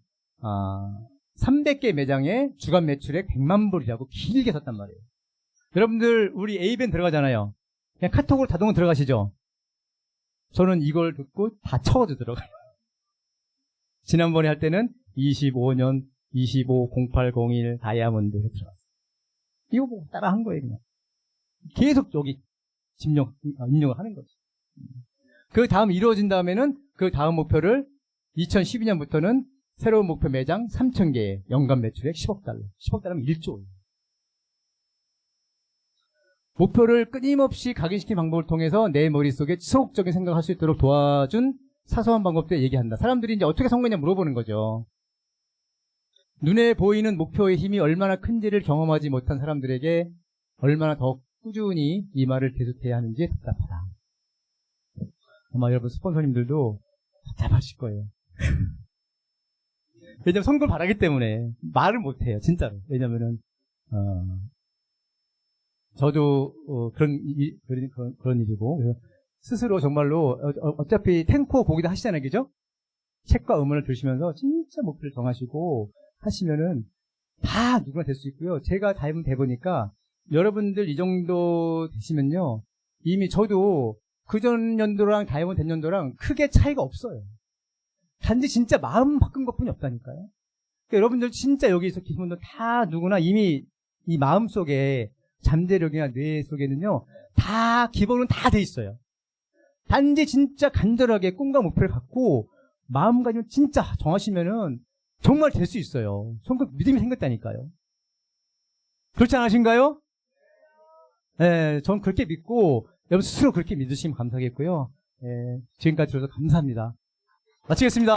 B: 300개 매장에 주간 매출액 100만 불이라고 길게 썼단 말이에요. 여러분들 우리 A밴 들어가잖아요. 그냥 카톡으로 자동으로 들어가시죠. 저는 이걸 듣고 다 쳐가지고 들어가요. 지난번에 할 때는 25년 250801 다이아몬드 들어갔어요. 이거 보고 따라 한 거예요, 그냥. 계속 여기 입력을 하는 거지. 그 다음 이루어진 다음에는 그 다음 목표를 2012년부터는 새로운 목표 매장 3,000개에 연간 매출액 10억 달러. 10억 달러면 1조. 목표를 끊임없이 각인시키는 방법을 통해서 내 머릿속에 지속적인 생각을 할 수 있도록 도와준 사소한 방법들 얘기한다. 사람들이 이제 어떻게 성공했냐 물어보는 거죠. 눈에 보이는 목표의 힘이 얼마나 큰지를 경험하지 못한 사람들에게 얼마나 더 꾸준히 이 말을 계속해야 하는지 답답하다. 아마 여러분 스폰서님들도 답답하실 거예요. 왜냐면 성공을 바라기 때문에 말을 못해요. 진짜로. 왜냐면은 저도 그런 일이고, 그래서 스스로 정말로 어차피 탱코 고기도 하시잖아요, 그죠? 책과 음원을 들으시면서 진짜 목표를 정하시고 하시면은 다 누구나 될 수 있고요. 제가 다이브 돼보니까 여러분들 이 정도 되시면요, 이미 저도 그전 연도랑 다이브 된 연도랑 크게 차이가 없어요. 단지 진짜 마음 바꾼 것뿐이 없다니까요. 그러니까 여러분들 진짜 여기서 계신 분들 다 누구나 이미 이 마음 속에 잠재력이나 뇌 속에는요, 다 기본은 다 돼 있어요. 단지 진짜 간절하게 꿈과 목표를 갖고 마음가짐을 진짜 정하시면은 정말 될 수 있어요. 정말 믿음이 생겼다니까요. 그렇지 않으신가요? 네, 전 그렇게 믿고 여러분 스스로 그렇게 믿으시면 감사하겠고요. 네, 지금까지 들어서 감사합니다. 마치겠습니다.